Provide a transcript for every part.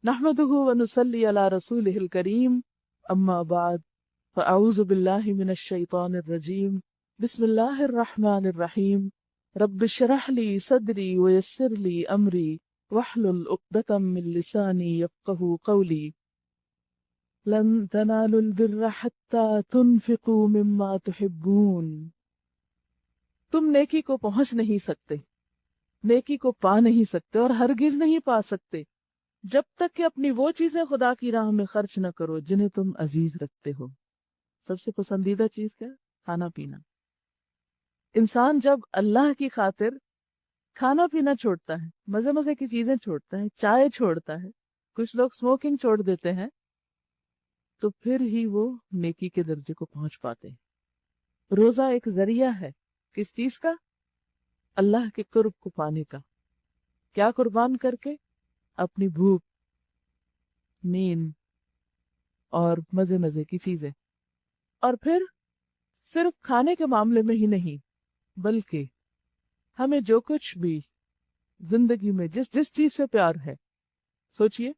نحمده ونصلي على رسوله الكريم اما بعد فاعوذ بالله من الشيطان الرجيم بسم الله الرحمن الرحيم رب اشرح لي صدري ويسر لي امري واحلل عقدة من لساني يفقهوا قولي لن تنالوا البر حتى تنفقوا مما تحبون. تم نیکی کو پہنچ نہیں سکتے، نیکی کو پا نہیں سکتے اور ہرگز نہیں پا سکتے جب تک کہ اپنی وہ چیزیں خدا کی راہ میں خرچ نہ کرو جنہیں تم عزیز رکھتے ہو. سب سے پسندیدہ چیز کیا؟ کھانا پینا. انسان جب اللہ کی خاطر کھانا پینا چھوڑتا ہے، مزے مزے کی چیزیں چھوڑتا ہے، چائے چھوڑتا ہے، کچھ لوگ سموکنگ چھوڑ دیتے ہیں، تو پھر ہی وہ نیکی کے درجے کو پہنچ پاتے ہیں. روزہ ایک ذریعہ ہے کس چیز کا؟ اللہ کے قرب کو پانے کا. کیا قربان کر کے؟ اپنی بھوک، نیند اور مزے مزے کی چیزیں. اور پھر صرف کھانے کے معاملے میں ہی نہیں، بلکہ ہمیں جو کچھ بھی زندگی میں جس چیز سے پیار ہے، سوچئے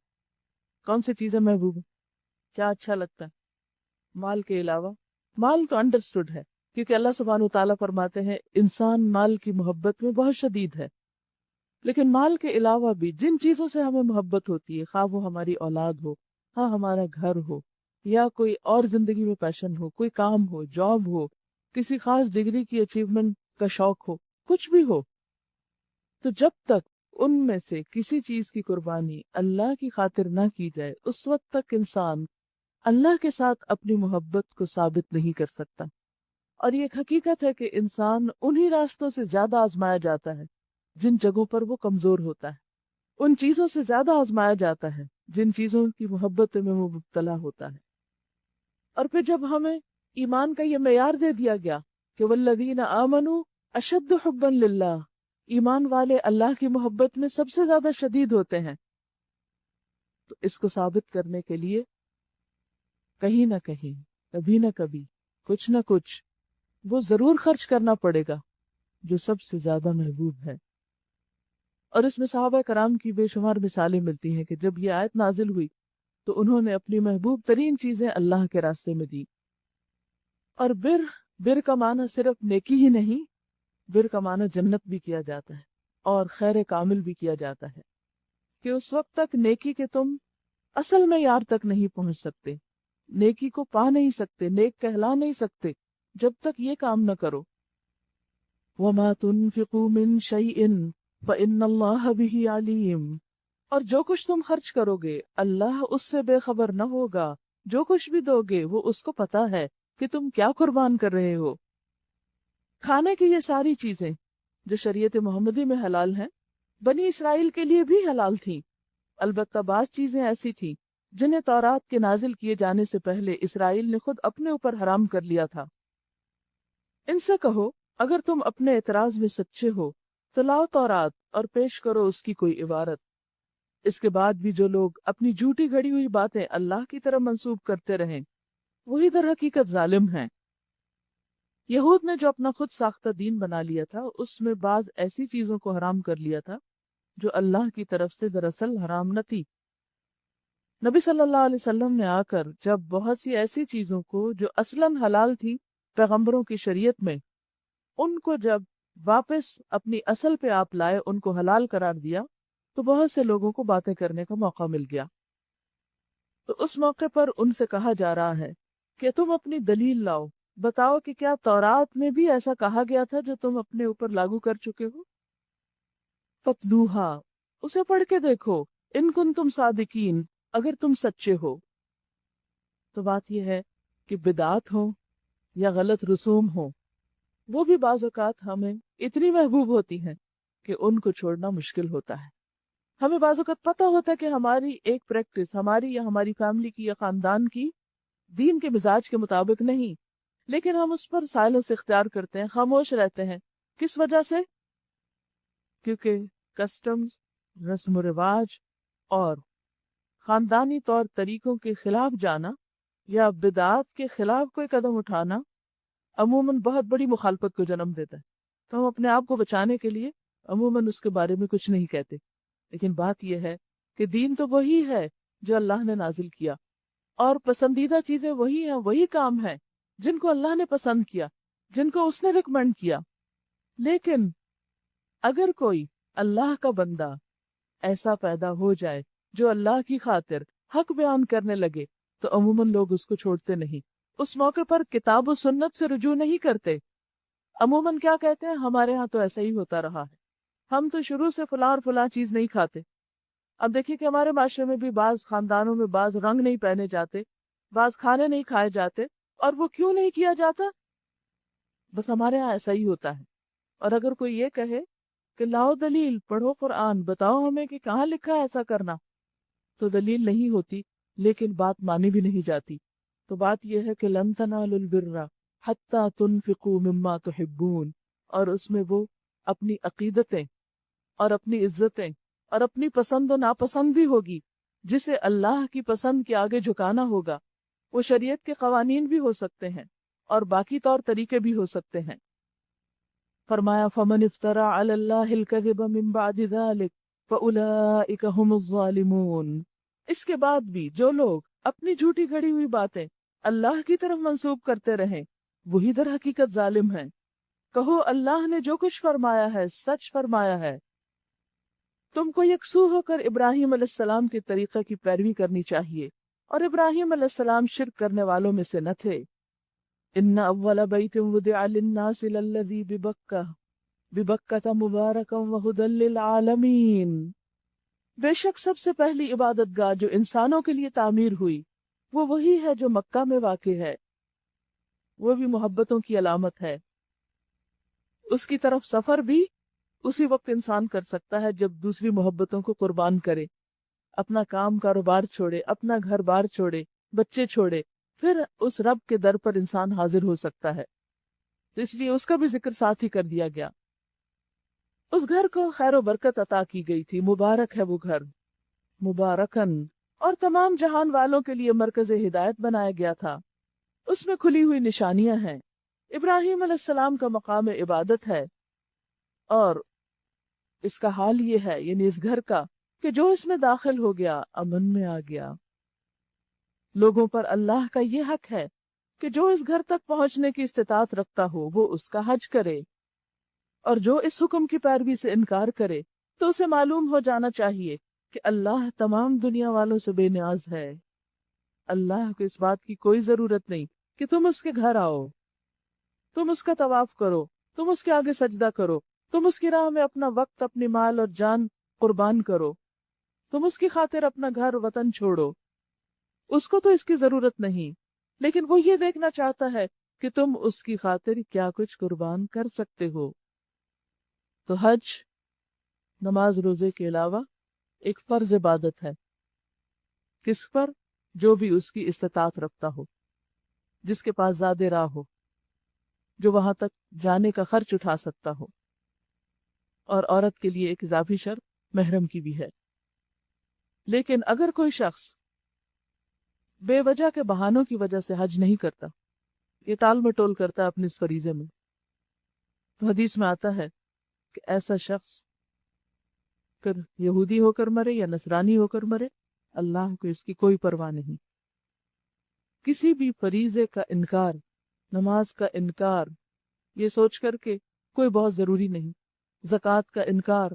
کون سی چیزیں محبوب ہیں، کیا اچھا لگتا ہے. مال کے علاوہ، مال تو انڈرسٹوڈ ہے کیونکہ اللہ سبحانہ وتعالیٰ فرماتے ہیں انسان مال کی محبت میں بہت شدید ہے، لیکن مال کے علاوہ بھی جن چیزوں سے ہمیں محبت ہوتی ہے، خواہ وہ ہماری اولاد ہو، ہاں ہمارا گھر ہو، یا کوئی اور زندگی میں پیشن ہو، کوئی کام ہو، جاب ہو، کسی خاص ڈگری کی اچیومنٹ کا شوق ہو، کچھ بھی ہو، تو جب تک ان میں سے کسی چیز کی قربانی اللہ کی خاطر نہ کی جائے، اس وقت تک انسان اللہ کے ساتھ اپنی محبت کو ثابت نہیں کر سکتا. اور یہ ایک حقیقت ہے کہ انسان انہی راستوں سے زیادہ آزمایا جاتا ہے جن جگہوں پر وہ کمزور ہوتا ہے، ان چیزوں سے زیادہ آزمایا جاتا ہے جن چیزوں کی محبت میں وہ مبتلا ہوتا ہے. اور پھر جب ہمیں ایمان کا یہ معیار دے دیا گیا کہ والذین آمنوا اشد حبا للہ، ایمان والے اللہ کی محبت میں سب سے زیادہ شدید ہوتے ہیں، تو اس کو ثابت کرنے کے لیے کہیں نہ کہیں، کبھی نہ کبھی، کچھ نہ کچھ وہ ضرور خرچ کرنا پڑے گا جو سب سے زیادہ محبوب ہے. اور اس میں صحابہ کرام کی بے شمار مثالیں ملتی ہیں کہ جب یہ آیت نازل ہوئی تو انہوں نے اپنی محبوب ترین چیزیں اللہ کے راستے میں دی. اور بر کا معنی صرف نیکی ہی نہیں، بر کا معنی جنت بھی کیا جاتا ہے اور خیر کامل بھی کیا جاتا ہے، کہ اس وقت تک نیکی کے تم اصل معیار تک نہیں پہنچ سکتے، نیکی کو پا نہیں سکتے، نیک کہلا نہیں سکتے جب تک یہ کام نہ کرو. وَمَا تُنْفِقُوا مِنْ شَيْءٍ فَإِنَّ اللَّهَ بِهِ عَلِيمٌ، اور جو کچھ تم خرچ کرو گے اللہ اس سے بے خبر نہ ہوگا، جو کچھ بھی دو گے وہ اس کو پتا ہے کہ تم کیا قربان کر رہے ہو. کھانے کی یہ ساری چیزیں جو شریعت محمدی میں حلال ہیں، بنی اسرائیل کے لیے بھی حلال تھیں. البتہ بعض چیزیں ایسی تھیں جنہیں تورات کے نازل کیے جانے سے پہلے اسرائیل نے خود اپنے اوپر حرام کر لیا تھا. ان سے کہو اگر تم اپنے اعتراض میں سچے ہو تو لاؤ تورات اور پیش کرو اس کی کوئی عبارت. اس کے بعد بھی جو لوگ اپنی جھوٹی گھڑی ہوئی باتیں اللہ کی طرف منسوب کرتے رہیں وہی در حقیقت ظالم ہیں. یہود نے جو اپنا خود ساختہ دین بنا لیا تھا اس میں بعض ایسی چیزوں کو حرام کر لیا تھا جو اللہ کی طرف سے دراصل حرام نہ تھی. نبی صلی اللہ علیہ وسلم نے آ کر جب بہت سی ایسی چیزوں کو جو اصلاً حلال تھی پیغمبروں کی شریعت میں، ان کو جب واپس اپنی اصل پہ آپ لائے، ان کو حلال قرار دیا، تو بہت سے لوگوں کو باتیں کرنے کا موقع مل گیا. تو اس موقع پر ان سے کہا جا رہا ہے کہ تم اپنی دلیل لاؤ، بتاؤ کہ کیا تورات میں بھی ایسا کہا گیا تھا جو تم اپنے اوپر لاگو کر چکے ہو. فَاتْلُوهَا، اسے پڑھ کے دیکھو، ان کنتم صادقین، اگر تم سچے ہو. تو بات یہ ہے کہ بدعات ہوں یا غلط رسوم ہوں، وہ بھی بعض اوقات ہمیں اتنی محبوب ہوتی ہیں کہ ان کو چھوڑنا مشکل ہوتا ہے. ہمیں بعض اوقات پتہ ہوتا ہے کہ ہماری ایک پریکٹس ہماری یا ہماری فیملی کی یا خاندان کی دین کے مزاج کے مطابق نہیں، لیکن ہم اس پر سائلنس اختیار کرتے ہیں، خاموش رہتے ہیں. کس وجہ سے؟ کیونکہ کسٹمز، رسم و رواج اور خاندانی طور طریقوں کے خلاف جانا یا بدعات کے خلاف کوئی قدم اٹھانا عموماً بہت بڑی مخالفت کو جنم دیتا ہے. تو ہم اپنے آپ کو بچانے کے لیے عموماً اس کے بارے میں کچھ نہیں کہتے. لیکن بات یہ ہے کہ دین تو وہی ہے جو اللہ نے نازل کیا، اور پسندیدہ چیزیں وہی ہیں، وہی کام ہیں جن کو اللہ نے پسند کیا، جن کو اس نے ریکمینڈ کیا۔ لیکن اگر کوئی اللہ کا بندہ ایسا پیدا ہو جائے جو اللہ کی خاطر حق بیان کرنے لگے تو عموماً لوگ اس کو چھوڑتے نہیں، اس موقع پر کتاب و سنت سے رجوع نہیں کرتے۔ عموماً کیا کہتے ہیں، ہمارے ہاں تو ایسا ہی ہوتا رہا ہے، ہم تو شروع سے فلاں اور فلاں چیز نہیں کھاتے۔ اب دیکھیے کہ ہمارے معاشرے میں بھی بعض خاندانوں میں بعض رنگ نہیں پہنے جاتے، بعض کھانے نہیں کھائے جاتے، اور وہ کیوں نہیں کیا جاتا؟ بس ہمارے ہاں ایسا ہی ہوتا ہے۔ اور اگر کوئی یہ کہے کہ لاؤ دلیل، پڑھو قرآن، بتاؤ ہمیں کہ کہاں لکھا ہے ایسا کرنا، تو دلیل نہیں ہوتی، لیکن بات مانی بھی نہیں جاتی۔ تو بات یہ ہے کہ لن تنالوا البر حتی تنفقوا مما تحبون، اور اس میں وہ اپنی عقیدتیں اور اپنی عزتیں اور اپنی پسند و ناپسند بھی ہوگی، جسے اللہ کی پسند کے آگے جھکانا ہوگا۔ وہ شریعت کے قوانین بھی ہو سکتے ہیں اور باقی طور طریقے بھی ہو سکتے ہیں۔ فرمایا فمن افترى على الله الكذب من بعد ذلك فاولئك هم الظالمون۔ اس کے بعد بھی جو لوگ اپنی جھوٹی گھڑی ہوئی باتیں اللہ کی طرف منسوب کرتے رہیں، وہی در حقیقت ظالم ہیں۔ کہو اللہ نے جو کچھ فرمایا ہے سچ فرمایا ہے۔ تم کو یکسو ہو کر ابراہیم علیہ السلام کے طریقہ کی پیروی کرنی چاہیے، اور ابراہیم علیہ السلام شرک کرنے والوں میں سے نہ تھے۔ ان اول بیت وضع للناس للذی ببکہ مبارکا وہدی للعالمین۔ بے شک سب سے پہلی عبادت گاہ جو انسانوں کے لیے تعمیر ہوئی وہ وہی ہے جو مکہ میں واقع ہے، وہ بھی محبتوں کی علامت ہے۔ اس کی طرف سفر بھی اسی وقت انسان کر سکتا ہے جب دوسری محبتوں کو قربان کرے، اپنا کام کاروبار چھوڑے، اپنا گھر بار چھوڑے، بچے چھوڑے، پھر اس رب کے در پر انسان حاضر ہو سکتا ہے۔ اس لیے اس کا بھی ذکر ساتھ ہی کر دیا گیا۔ اس گھر کو خیر و برکت عطا کی گئی تھی، مبارک ہے وہ گھر، مبارکن، اور تمام جہان والوں کے لیے مرکز ہدایت بنایا گیا تھا۔ اس میں کھلی ہوئی نشانیاں ہیں، ابراہیم علیہ السلام کا مقام عبادت ہے، اور اس کا حال یہ ہے، یعنی اس گھر کا، کہ جو اس میں داخل ہو گیا امن میں آ گیا۔ لوگوں پر اللہ کا یہ حق ہے کہ جو اس گھر تک پہنچنے کی استطاعت رکھتا ہو وہ اس کا حج کرے، اور جو اس حکم کی پیروی سے انکار کرے تو اسے معلوم ہو جانا چاہیے کہ اللہ تمام دنیا والوں سے بے نیاز ہے۔ اللہ کو اس بات کی کوئی ضرورت نہیں کہ تم اس کے گھر آؤ، تم اس کا طواف کرو، تم اس کے آگے سجدہ کرو، تم اس کی راہ میں اپنا وقت، اپنی مال اور جان قربان کرو، تم اس کی خاطر اپنا گھر وطن چھوڑو۔ اس کو تو اس کی ضرورت نہیں، لیکن وہ یہ دیکھنا چاہتا ہے کہ تم اس کی خاطر کیا کچھ قربان کر سکتے ہو۔ تو حج نماز روزے کے علاوہ ایک فرض عبادت ہے، کس پر؟ جو بھی اس کی استطاعت رکھتا ہو، جس کے پاس زیادہ راہ ہو، جو وہاں تک جانے کا خرچ اٹھا سکتا ہو، اور عورت کے لیے ایک اضافی شرط محرم کی بھی ہے۔ لیکن اگر کوئی شخص بے وجہ کے بہانوں کی وجہ سے حج نہیں کرتا، یہ ٹال مٹول کرتا ہے اپنے اس فریضے میں، تو حدیث میں آتا ہے کہ ایسا شخص پھر یہودی ہو کر مرے یا نصرانی ہو کر مرے، اللہ کو اس کی کوئی پرواہ نہیں۔ کسی بھی فریضے کا انکار، نماز کا انکار یہ سوچ کر کے کوئی بہت ضروری نہیں، زکوٰۃ کا انکار،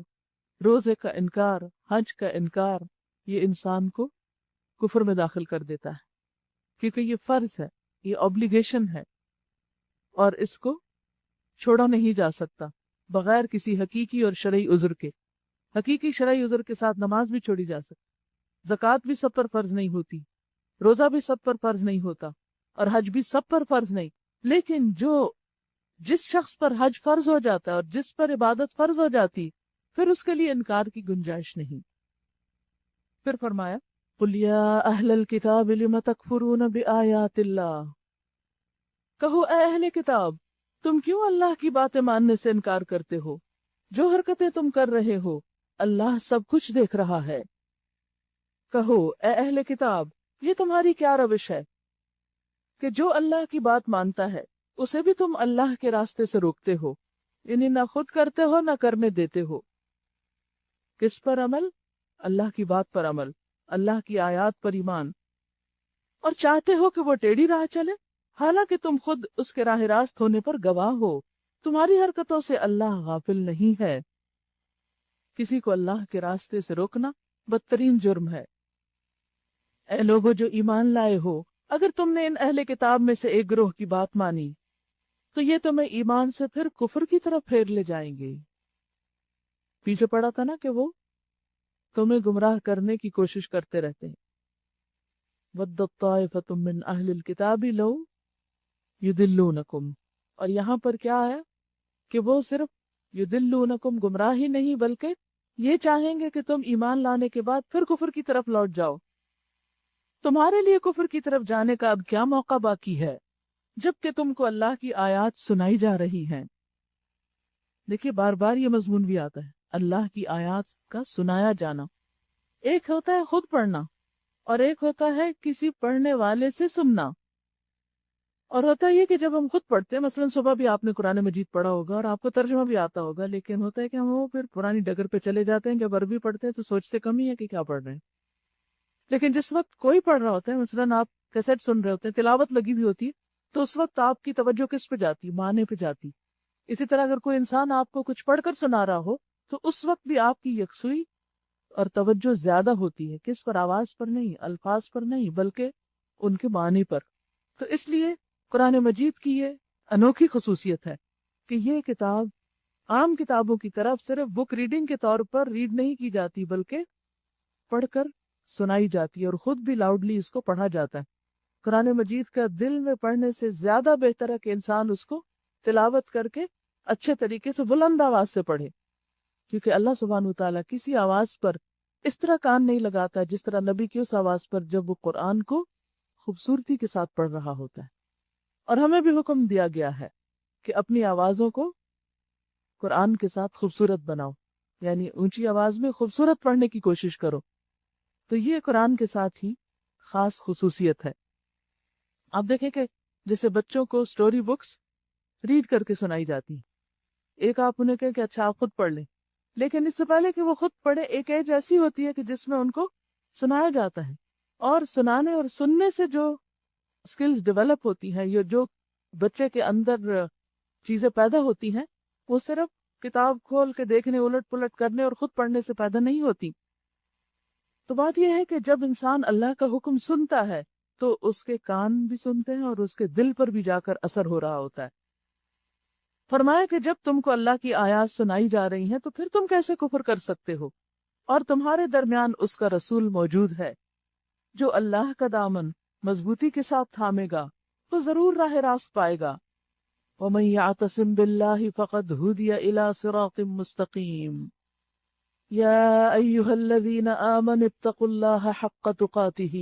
روزے کا انکار، حج کا انکار، یہ انسان کو کفر میں داخل کر دیتا ہے، کیونکہ یہ فرض ہے، یہ obligation ہے، اور اس کو چھوڑا نہیں جا سکتا بغیر کسی حقیقی اور شرعی عذر کے۔ حقیقی شرعی عذر کے ساتھ نماز بھی چھوڑی جا سکتی، زکوٰۃ بھی سب پر فرض نہیں ہوتی، روزہ بھی سب پر فرض نہیں ہوتا، اور حج بھی سب پر فرض نہیں، لیکن جس شخص پر حج فرض ہو جاتا ہے اور جس پر عبادت فرض ہو جاتی، پھر اس کے لیے انکار کی گنجائش نہیں۔ پھر فرمایا قُلْ يَا أَهْلَ الْكِتَابِ لِمَ تَكْفُرُونَ بِآيَاتِ اللَّهِ، کہو اے اہل کتاب، تم کیوں اللہ کی باتیں ماننے سے انکار کرتے ہو؟ جو حرکتیں تم کر رہے ہو اللہ سب کچھ دیکھ رہا ہے۔ کہو اے اہل کتاب، یہ تمہاری کیا روش ہے کہ جو اللہ کی بات مانتا ہے اسے بھی تم اللہ کے راستے سے روکتے ہو، یعنی نہ خود کرتے ہو نہ کرنے دیتے ہو۔ کس پر عمل؟ اللہ کی بات پر عمل، اللہ کی آیات پر ایمان، اور چاہتے ہو کہ وہ ٹیڑھی راہ چلے، حالانکہ تم خود اس کے راہ راست ہونے پر گواہ ہو۔ تمہاری حرکتوں سے اللہ غافل نہیں ہے۔ کسی کو اللہ کے راستے سے روکنا بدترین جرم ہے۔ اے لوگو جو ایمان لائے ہو، اگر تم نے ان اہل کتاب میں سے ایک گروہ کی بات مانی تو یہ تمہیں ایمان سے پھر کفر کی طرف پھیر لے جائیں گے۔ پیچھے پڑا تھا نا کہ وہ تمہیں گمراہ کرنے کی کوشش کرتے رہتے ہیں۔ وَدَّ طَائِفَةٌ مِّنْ أَهْلِ الْكِتَابِ لَوْ يُضِلُّونَكُمْ، اور یہاں پر کیا ہے کہ وہ صرف یُضِلُّونَكُمْ گمراہ ہی نہیں بلکہ یہ چاہیں گے کہ تم ایمان لانے کے بعد پھر کفر کی طرف لوٹ جاؤ۔ تمہارے لیے کفر کی طرف جانے کا اب کیا موقع باقی ہے جبکہ تم کو اللہ کی آیات سنائی جا رہی ہیں۔ دیکھیے بار بار یہ مضمون بھی آتا ہے، اللہ کی آیات کا سنایا جانا۔ ایک ہوتا ہے خود پڑھنا اور ایک ہوتا ہے کسی پڑھنے والے سے سننا۔ اور ہوتا یہ کہ جب ہم خود پڑھتے ہیں، مثلا صبح بھی آپ نے قرآن مجید پڑھا ہوگا اور آپ کو ترجمہ بھی آتا ہوگا، لیکن ہوتا ہے کہ ہم وہ پھر پرانی ڈگر پہ چلے جاتے ہیں۔ جب عربی پڑھتے ہیں تو سوچتے کم ہی ہے کہ کیا پڑھ رہے ہیں، لیکن جس وقت کوئی پڑھ رہا ہوتا ہے، مثلا آپ کیسٹ سن رہے ہوتے ہیں، تلاوت لگی ہوئی ہوتی ہے، تو اس وقت آپ کی توجہ کس پہ جاتی؟ معنی پہ جاتی۔ اسی طرح اگر کوئی انسان آپ کو کچھ پڑھ کر سنا رہا ہو تو اس وقت بھی آپ کی یکسوئی اور توجہ زیادہ ہوتی ہے، کس پر؟ آواز پر نہیں، الفاظ پر نہیں، بلکہ ان کے معنی پر۔ تو اس لیے قرآن مجید کی یہ انوکھی خصوصیت ہے کہ یہ کتاب عام کتابوں کی طرف صرف بک ریڈنگ کے طور پر ریڈ نہیں کی جاتی بلکہ پڑھ کر سنائی جاتی ہے، اور خود بھی لاؤڈلی اس کو پڑھا جاتا ہے۔ قرآن مجید کا دل میں پڑھنے سے زیادہ بہتر ہے کہ انسان اس کو تلاوت کر کے اچھے طریقے سے بلند آواز سے پڑھے، کیونکہ اللہ سبحانہ وتعالیٰ کسی آواز پر اس طرح کان نہیں لگاتا جس طرح نبی کی اس آواز پر جب وہ قرآن کو خوبصورتی کے ساتھ پڑھ رہا ہوتا ہے۔ اور ہمیں بھی حکم دیا گیا ہے کہ اپنی آوازوں کو قرآن کے ساتھ خوبصورت بناؤ، یعنی اونچی آواز میں خوبصورت پڑھنے کی کوشش کرو۔ تو یہ قرآن کے ساتھ ہی خاص خصوصیت ہے۔ آپ دیکھیں کہ جیسے بچوں کو سٹوری بکس ریڈ کر کے سنائی جاتی ہیں، ایک آپ انہیں کہیں کہ اچھا آپ خود پڑھ لیں، لیکن اس سے پہلے کہ وہ خود پڑھے ایک ایج ایسی ہوتی ہے کہ جس میں ان کو سنایا جاتا ہے، اور سنانے اور سننے سے جو سکلز ڈیولپ ہوتی ہیں، یہ جو بچے کے اندر چیزیں پیدا ہوتی ہیں، وہ صرف کتاب کھول کے دیکھنے، الٹ پلٹ کرنے اور خود پڑھنے سے پیدا نہیں ہوتی۔ تو بات یہ ہے کہ جب انسان اللہ کا حکم سنتا ہے تو اس کے کان بھی سنتے ہیں اور اس کے دل پر بھی جا کر اثر ہو رہا ہوتا ہے۔ فرمایا کہ جب تم کو اللہ کی آیات سنائی جا رہی ہیں تو پھر تم کیسے کفر کر سکتے ہو، اور تمہارے درمیان اس کا رسول موجود ہے۔ جو اللہ کا دامن مضبوطی کے ساتھ تھامے گا تو ضرور راہ راست پائے گا۔ وَمَن يَعْتَصِم بِاللَّهِ فَقَدْ هُدِيَ إِلَى صِرَاطٍ مُسْتَقِيمٍ يَا أَيُّهَا الَّذِينَ آمَنُوا اتَّقُوا اللَّهَ حَقَّ تُقَاتِهِ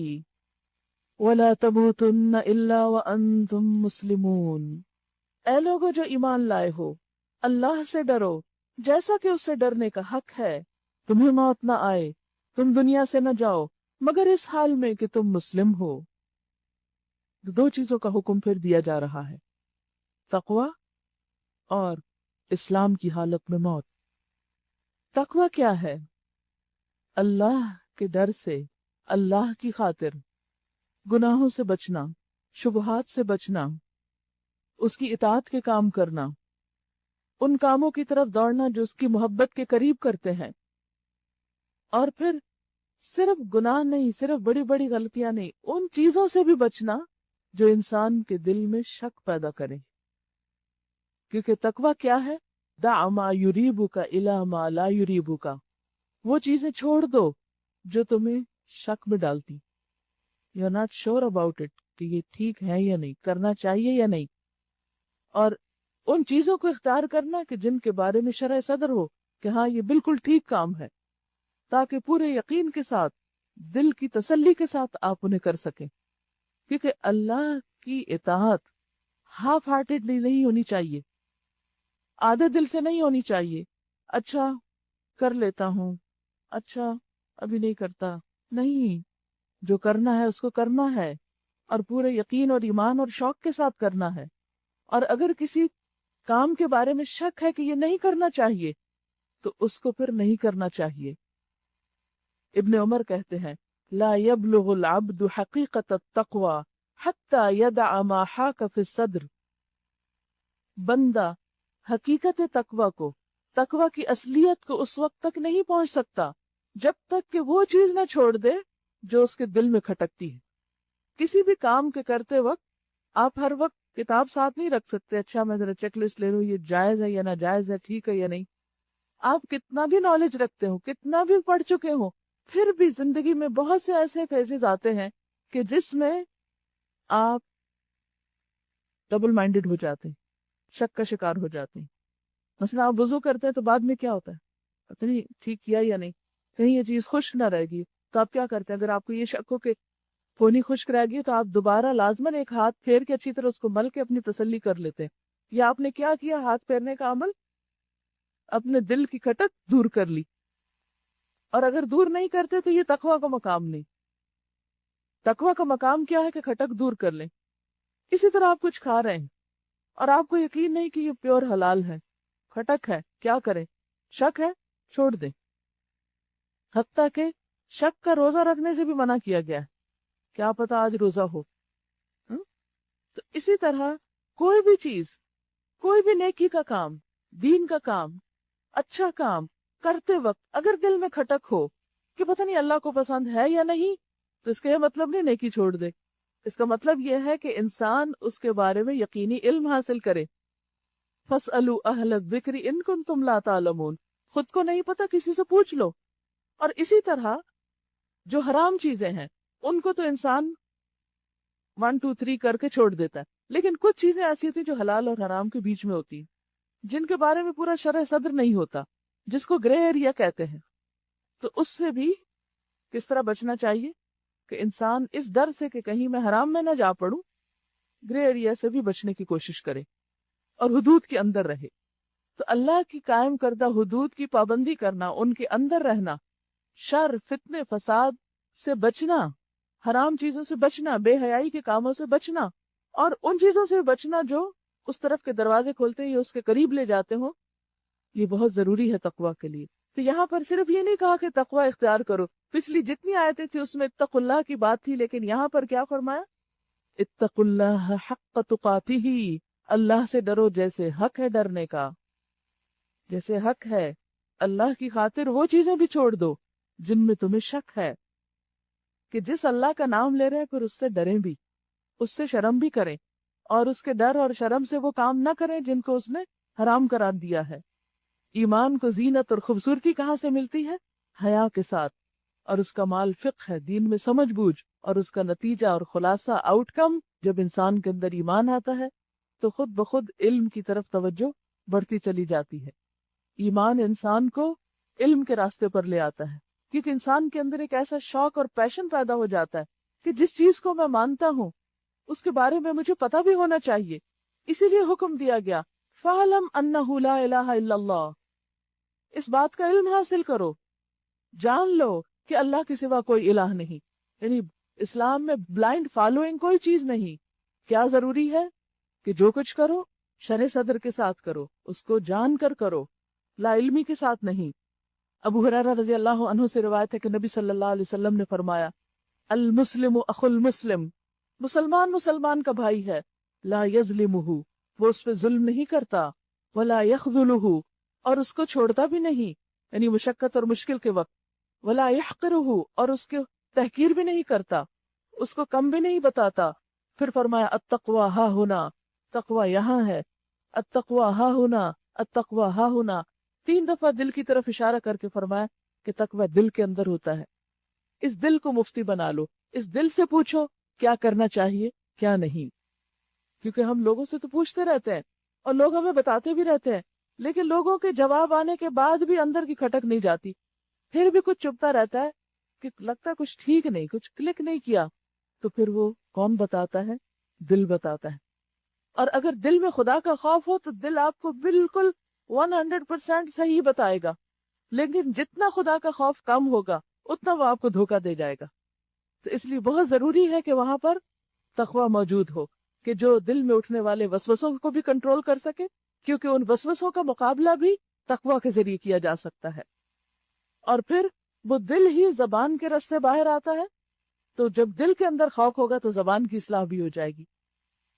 وَلَا تَمُوتُنَّ إِلَّا وَأَنتُم مُّسْلِمُونَ۔ اے لوگو جو ایمان لائے ہو، اللہ سے ڈرو جیسا کہ اس سے ڈرنے کا حق ہے۔ تمہیں موت نہ آئے، تم دنیا سے نہ جاؤ مگر اس حال میں کہ تم مسلم ہو۔ دو چیزوں کا حکم پھر دیا جا رہا ہے، تقوی اور اسلام کی حالت میں موت۔ تقوی کیا ہے؟ اللہ کے ڈر سے، اللہ کی خاطر گناہوں سے بچنا، شبہات سے بچنا، اس کی اطاعت کے کام کرنا، ان کاموں کی طرف دوڑنا جو اس کی محبت کے قریب کرتے ہیں، اور پھر صرف گناہ نہیں، صرف بڑی بڑی غلطیاں نہیں، ان چیزوں سے بھی بچنا جو انسان کے دل میں شک پیدا کرے۔ کیونکہ تقوی کیا ہے؟ دع ما یریبک الی ما لا یریبک، وہ چیزیں چھوڑ دو جو تمہیں شک میں ڈالتی، you are not sure about it, کہ یہ ٹھیک ہے یا نہیں، کرنا چاہیے یا نہیں، اور ان چیزوں کو اختیار کرنا کہ جن کے بارے میں شرح صدر ہو کہ ہاں یہ بالکل ٹھیک کام ہے، تاکہ پورے یقین کے ساتھ، دل کی تسلی کے ساتھ آپ انہیں کر سکیں۔ کیونکہ اللہ کی اطاعت ہاف ہارٹیڈلی نہیں ہونی چاہیے، آدھے دل سے نہیں ہونی چاہیے، اچھا کر لیتا ہوں، اچھا ابھی نہیں کرتا، نہیں، جو کرنا ہے اس کو کرنا ہے، اور پورے یقین اور ایمان اور شوق کے ساتھ کرنا ہے۔ اور اگر کسی کام کے بارے میں شک ہے کہ یہ نہیں کرنا چاہیے تو اس کو پھر نہیں کرنا چاہیے۔ ابن عمر کہتے ہیں لا يبلغ العبد حقیقت التقوی حتی یدع ما حاک فی الصدر. بندہ حقیقت تقوی کو، تقوی کی اصلیت کو اس وقت تک نہیں پہنچ سکتا جب تک کہ وہ چیز نہ چھوڑ دے جو اس کے دل میں کھٹکتی ہے. کسی بھی کام کے کرتے وقت آپ ہر وقت کتاب ساتھ نہیں رکھ سکتے، اچھا میں ذرا چیک لسٹ لے لوں یہ جائز ہے یا ناجائز ہے، ٹھیک ہے یا نہیں. آپ کتنا بھی نالج رکھتے ہو، کتنا بھی پڑھ چکے ہو، پھر بھی زندگی میں بہت سے ایسے فیزز آتے ہیں کہ جس میں آپ ڈبل مائنڈڈ ہو جاتے ہیں، شک کا شکار ہو جاتے ہیں. مثلا آپ وضو کرتے ہیں تو بعد میں کیا ہوتا ہے، پتہ نہیں ٹھیک کیا یا نہیں، کہیں یہ چیز خشک نہ رہے گی، تو آپ کیا کرتے ہیں؟ اگر آپ کو یہ شک ہو کہ پونی خشک رہ گئی تو آپ دوبارہ لازماً ایک ہاتھ پھیر کے اچھی طرح اس کو مل کے اپنی تسلی کر لیتے ہیں. یا آپ نے کیا کیا؟ ہاتھ پھیرنے کا عمل اپنے دل کی کھٹک دور کر لی. اور اگر دور نہیں کرتے تو یہ تقوی کا مقام نہیں. تقوی کا مقام کیا ہے کہ کھٹک دور کر لیں. اسی طرح آپ کچھ کھا رہے ہیں اور آپ کو یقین نہیں کہ یہ پیور حلال ہے، کھٹک ہے، کیا کریں؟ شک ہے، چھوڑ دیں. حتیٰ کہ شک کا روزہ رکھنے سے بھی منع کیا گیا ہے، کیا پتا آج روزہ ہو. تو اسی طرح کوئی بھی چیز، کوئی بھی نیکی کا کام، دین کا کام، اچھا کام کرتے وقت اگر دل میں کھٹک ہو کہ پتہ نہیں اللہ کو پسند ہے یا نہیں، تو اس کا یہ مطلب نہیں نیکی چھوڑ دے. اس کا مطلب یہ ہے کہ انسان اس کے بارے میں یقینی علم حاصل کرے. فَاسْأَلُوا أَهْلَ الذِّكْرِ إِن كُنتُمْ لَا تَعْلَمُونَ. خود کو نہیں پتا کسی سے پوچھ لو. اور اسی طرح جو حرام چیزیں ہیں ان کو تو انسان 1 2 3 کر کے چھوڑ دیتا ہے، لیکن کچھ چیزیں ایسی ہوتی ہیں جو حلال اور حرام کے بیچ میں ہوتی ہیں، جن کے بارے میں پورا شرح صدر نہیں ہوتا، جس کو گرے ایریا کہتے ہیں. تو اس سے بھی کس طرح بچنا چاہیے کہ انسان اس ڈر سے کہ کہیں میں حرام میں نہ جا پڑوں، گرے ایریا سے بھی بچنے کی کوشش کرے اور حدود کے اندر رہے. تو اللہ کی قائم کردہ حدود کی پابندی کرنا، ان کے اندر رہنا، شر، فتنے، فساد سے بچنا، حرام چیزوں سے بچنا، بے حیائی کے کاموں سے بچنا، اور ان چیزوں سے بچنا جو اس طرف کے دروازے کھولتے ہیں یا اس کے قریب لے جاتے ہوں، یہ بہت ضروری ہے تقوی کے لیے. تو یہاں پر صرف یہ نہیں کہا کہ تقوی اختیار کرو، پچھلی جتنی آیتیں تھی اس میں اتقوا اللہ کی بات تھی، لیکن یہاں پر کیا فرمایا؟ اتقوا اللہ حق تقاتہ، اللہ سے ڈرو جیسے حق ہے ڈرنے کا. جیسے حق ہے اللہ کی خاطر وہ چیزیں بھی چھوڑ دو جن میں تمہیں شک ہے، کہ جس اللہ کا نام لے رہے ہیں پھر اس سے ڈریں بھی، اس سے شرم بھی کریں، اور اس کے ڈر اور شرم سے وہ کام نہ کریں جن کو اس نے حرام قرار دیا ہے. ایمان کو زینت اور خوبصورتی کہاں سے ملتی ہے؟ حیا کے ساتھ. اور اس کا مال فقہ ہے، دین میں سمجھ بوجھ، اور اس کا نتیجہ اور خلاصہ، آؤٹ کم، جب انسان کے اندر ایمان آتا ہے تو خود بخود علم کی طرف توجہ بڑھتی چلی جاتی ہے. ایمان انسان کو علم کے راستے پر لے آتا ہے، کیونکہ انسان کے اندر ایک ایسا شوق اور پیشن پیدا ہو جاتا ہے کہ جس چیز کو میں مانتا ہوں اس کے بارے میں مجھے پتہ بھی ہونا چاہیے. اسی لیے حکم دیا گیا فَعْلَمْ أَنَّهُ لَا إِلَهَ إِلَّا اللَّهُ، اس بات کا علم حاصل کرو، جان لو کہ اللہ کے سوا کوئی الہ نہیں. یعنی اسلام میں بلائنڈ فالوئنگ کوئی چیز نہیں. کیا ضروری ہے کہ جو کچھ کرو شرع صدر کے ساتھ کرو، اس کو جان کر کرو، لا علمی کے ساتھ نہیں. ابو ہریرہ رضی اللہ عنہ سے روایت ہے کہ نبی صلی اللہ علیہ وسلم نے فرمایا المسلم اخو المسلم، مسلمان مسلمان کا بھائی ہے، لا یظلمہ، وہ اس پہ ظلم نہیں کرتا، ولا یخذلہ، اور اس کو چھوڑتا بھی نہیں، یعنی مشقت اور مشکل کے وقت، ولا یحقرہ، اور اس کے تحقیر بھی نہیں کرتا، اس کو کم بھی نہیں بتاتا. پھر فرمایا التقوی ہا ہنا، تقوی یہاں ہے، التقوی ہا ہنا، التقوی ہا ہنا. 3 دفعہ دل کی طرف اشارہ کر کے فرمایا کہ تقوی دل کے اندر ہوتا ہے. اس دل کو مفتی بنا لو، اس دل سے پوچھو کیا کرنا چاہیے کیا نہیں. کیونکہ ہم لوگوں سے تو پوچھتے رہتے ہیں اور لوگ ہمیں بتاتے بھی رہتے ہیں، لیکن لوگوں کے جواب آنے کے بعد بھی اندر کی کھٹک نہیں جاتی، پھر بھی کچھ چپتا رہتا ہے کہ لگتا ہے کچھ ٹھیک نہیں، کچھ کلک نہیں کیا. تو پھر وہ کون بتاتا ہے؟ دل بتاتا ہے. اور اگر دل میں خدا کا خوف ہو تو دل آپ کو بالکل 100% صحیح بتائے گا، لیکن جتنا خدا کا خوف کم ہوگا اتنا وہ آپ کو دھوکہ دے جائے گا. تو اس لیے بہت ضروری ہے کہ وہاں پر تقوی موجود ہو، کہ جو دل میں اٹھنے والے وسوسوں کو بھی کنٹرول کر سکے، کیونکہ ان وسوسوں کا مقابلہ بھی تقوی کے ذریعے کیا جا سکتا ہے. اور پھر وہ دل ہی زبان کے راستے باہر آتا ہے. تو جب دل کے اندر خوف ہوگا تو زبان کی اصلاح بھی ہو جائے گی,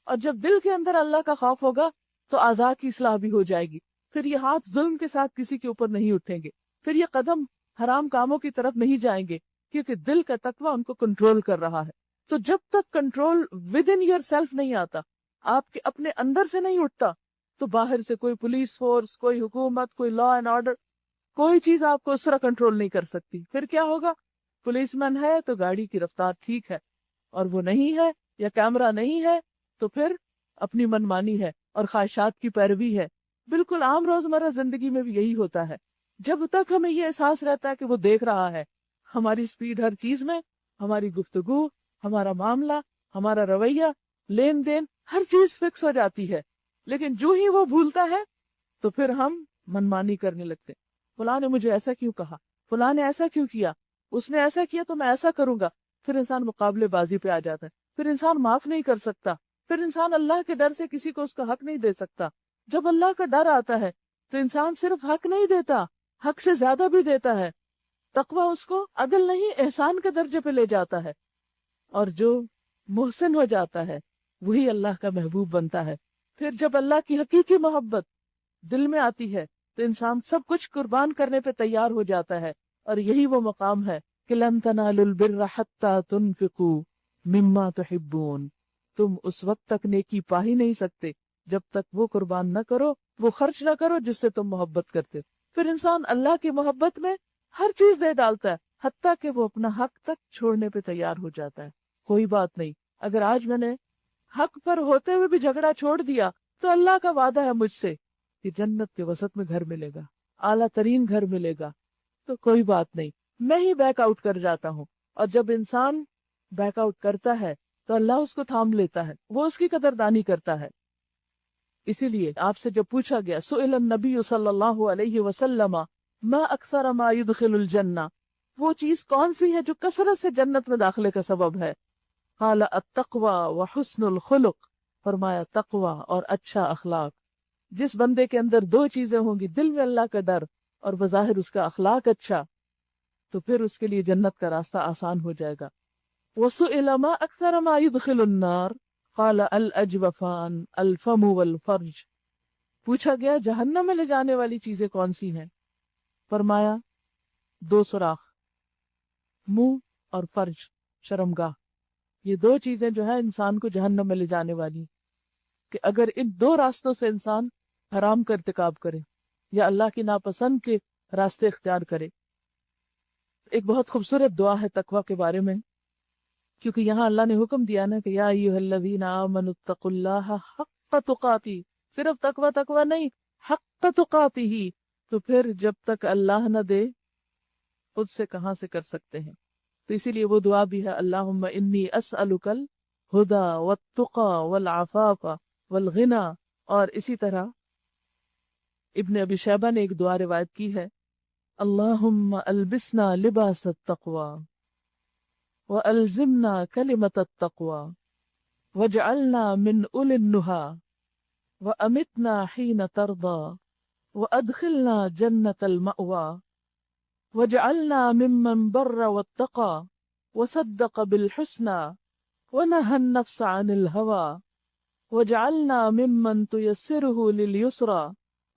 اور جب دل کے اندر اللہ کا خوف ہوگا تو اعضاء کی اصلاح بھی ہو جائے گی. پھر یہ ہاتھ ظلم کے ساتھ کسی کے اوپر نہیں اٹھیں گے, پھر یہ قدم حرام کاموں کی طرف نہیں جائیں گے, کیونکہ دل کا تقویٰ ان کو کنٹرول کر رہا ہے. تو جب تک control with in your self نہیں آتا, آپ کے اپنے اندر سے نہیں اٹھتا, تو باہر سے کوئی پولیس فورس, کوئی حکومت, کوئی لا اینڈ آرڈر, کوئی چیز آپ کو اس طرح کنٹرول نہیں کر سکتی. پھر کیا ہوگا؟ پولیس مین ہے تو گاڑی کی رفتار ٹھیک ہے, اور وہ نہیں ہے یا کیمرہ نہیں ہے تو پھر اپنی منمانی ہے اور خواہشات کی پیروی ہے. بالکل عام روزمرہ زندگی میں بھی یہی ہوتا ہے. جب تک ہمیں یہ احساس رہتا ہے کہ وہ دیکھ رہا ہے, ہماری سپیڈ ہر چیز میں, ہماری گفتگو, ہمارا معاملہ, ہمارا رویہ, لین دین, ہر چیز فکس ہو جاتی ہے. لیکن جو ہی وہ بھولتا ہے تو پھر ہم منمانی کرنے لگتے. فلاں نے مجھے ایسا کیوں کہا, فلاں نے ایسا کیوں کیا, اس نے ایسا کیا تو میں ایسا کروں گا. پھر انسان مقابلے بازی پہ آ جاتا ہے, پھر انسان معاف نہیں کر سکتا, پھر انسان اللہ کے ڈر سے کسی کو اس کا حق نہیں دے سکتا. جب اللہ کا ڈر آتا ہے تو انسان صرف حق نہیں دیتا, حق سے زیادہ بھی دیتا ہے. تقویٰ اس کو عدل نہیں احسان کے درجے پہ لے جاتا ہے, اور جو محسن ہو جاتا ہے وہی اللہ کا محبوب بنتا ہے. پھر جب اللہ کی حقیقی محبت دل میں آتی ہے تو انسان سب کچھ قربان کرنے پہ تیار ہو جاتا ہے. اور یہی وہ مقام ہے کہ لن تنالوا البر حتى تنفقوا مما تحبون. تم اس وقت تک نیکی پا ہی نہیں سکتے جب تک وہ قربان نہ کرو, وہ خرچ نہ کرو جس سے تم محبت کرتے. پھر انسان اللہ کی محبت میں ہر چیز دے ڈالتا ہے, حتیٰ کہ وہ اپنا حق تک چھوڑنے پہ تیار ہو جاتا ہے. کوئی بات نہیں, اگر آج میں نے حق پر ہوتے ہوئے بھی جھگڑا چھوڑ دیا تو اللہ کا وعدہ ہے مجھ سے کہ جنت کے وسط میں گھر ملے گا, اعلیٰ ترین گھر ملے گا, تو کوئی بات نہیں, میں ہی بیک آؤٹ کر جاتا ہوں. اور جب انسان بیک آؤٹ کرتا ہے تو اللہ اس کو تھام لیتا ہے, وہ اس کی قدردانی کرتا ہے. اسی لیے آپ سے جب پوچھا گیا سئل النبی صلی اللہ علیہ وسلم ما اکثر ما يدخل الجنہ, وہ چیز کون سی ہے جو کثرت سے جنت میں داخلے کا سبب ہے؟ قال التقوی وحسن الخلق, فرمایا تقوی اور اچھا اخلاق. جس بندے کے اندر دو چیزیں ہوں گی, دل میں اللہ کا ڈر اور بظاہر اس کا اخلاق اچھا, تو پھر اس کے لیے جنت کا راستہ آسان ہو جائے گا. وسئل ما اکثر ما يدخل النار قال الاجوفان الفم والفرج, پوچھا گیا جہنم میں لے جانے والی چیزیں کون سی ہیں؟ فرمایا دو سوراخ, منہ اور فرج, شرمگاہ. یہ دو چیزیں جو ہے انسان کو جہنم میں لے جانے والی, کہ اگر ان دو راستوں سے انسان حرام کا ارتکاب کرے یا اللہ کی ناپسند کے راستے اختیار کرے. ایک بہت خوبصورت دعا ہے تقویٰ کے بارے میں, کیونکہ یہاں اللہ نے حکم دیا نا کہ یا ایھا الذین آمنوا اتقوا اللہ حق تقاتہ, صرف تقویٰ نہیں, حق تقاتہ ہی. تو پھر جب تک اللہ نہ دے خود سے کہاں سے کر سکتے ہیں؟ تو اسی لیے وہ دعا بھی ہے, اللہم انی اسألک الہدی والتقی والعفاف والغنی. اور اسی طرح ابن ابی شیبہ نے ایک دعا روایت کی ہے, اللہم البسنا لباس التقوی وَأَلْزِمْنَا كَلِمَةَ التَّقْوَى وَاجْعَلْنَا مِنْ أُولِي النُّهَى وَأَمِتْنَا حِينَ تَرْضَى وَأَدْخِلْنَا جَنَّةَ الْمَأْوَى وَاجْعَلْنَا مِمَّنْ بَرَّ وَاتَّقَى وَصَدَّقَ بِالْحُسْنَى وَنَهَى النَّفْسَ عَنِ الْهَوَى وَاجْعَلْنَا مِمَّنْ تُيَسِّرُهُ لِلْيُسْرَى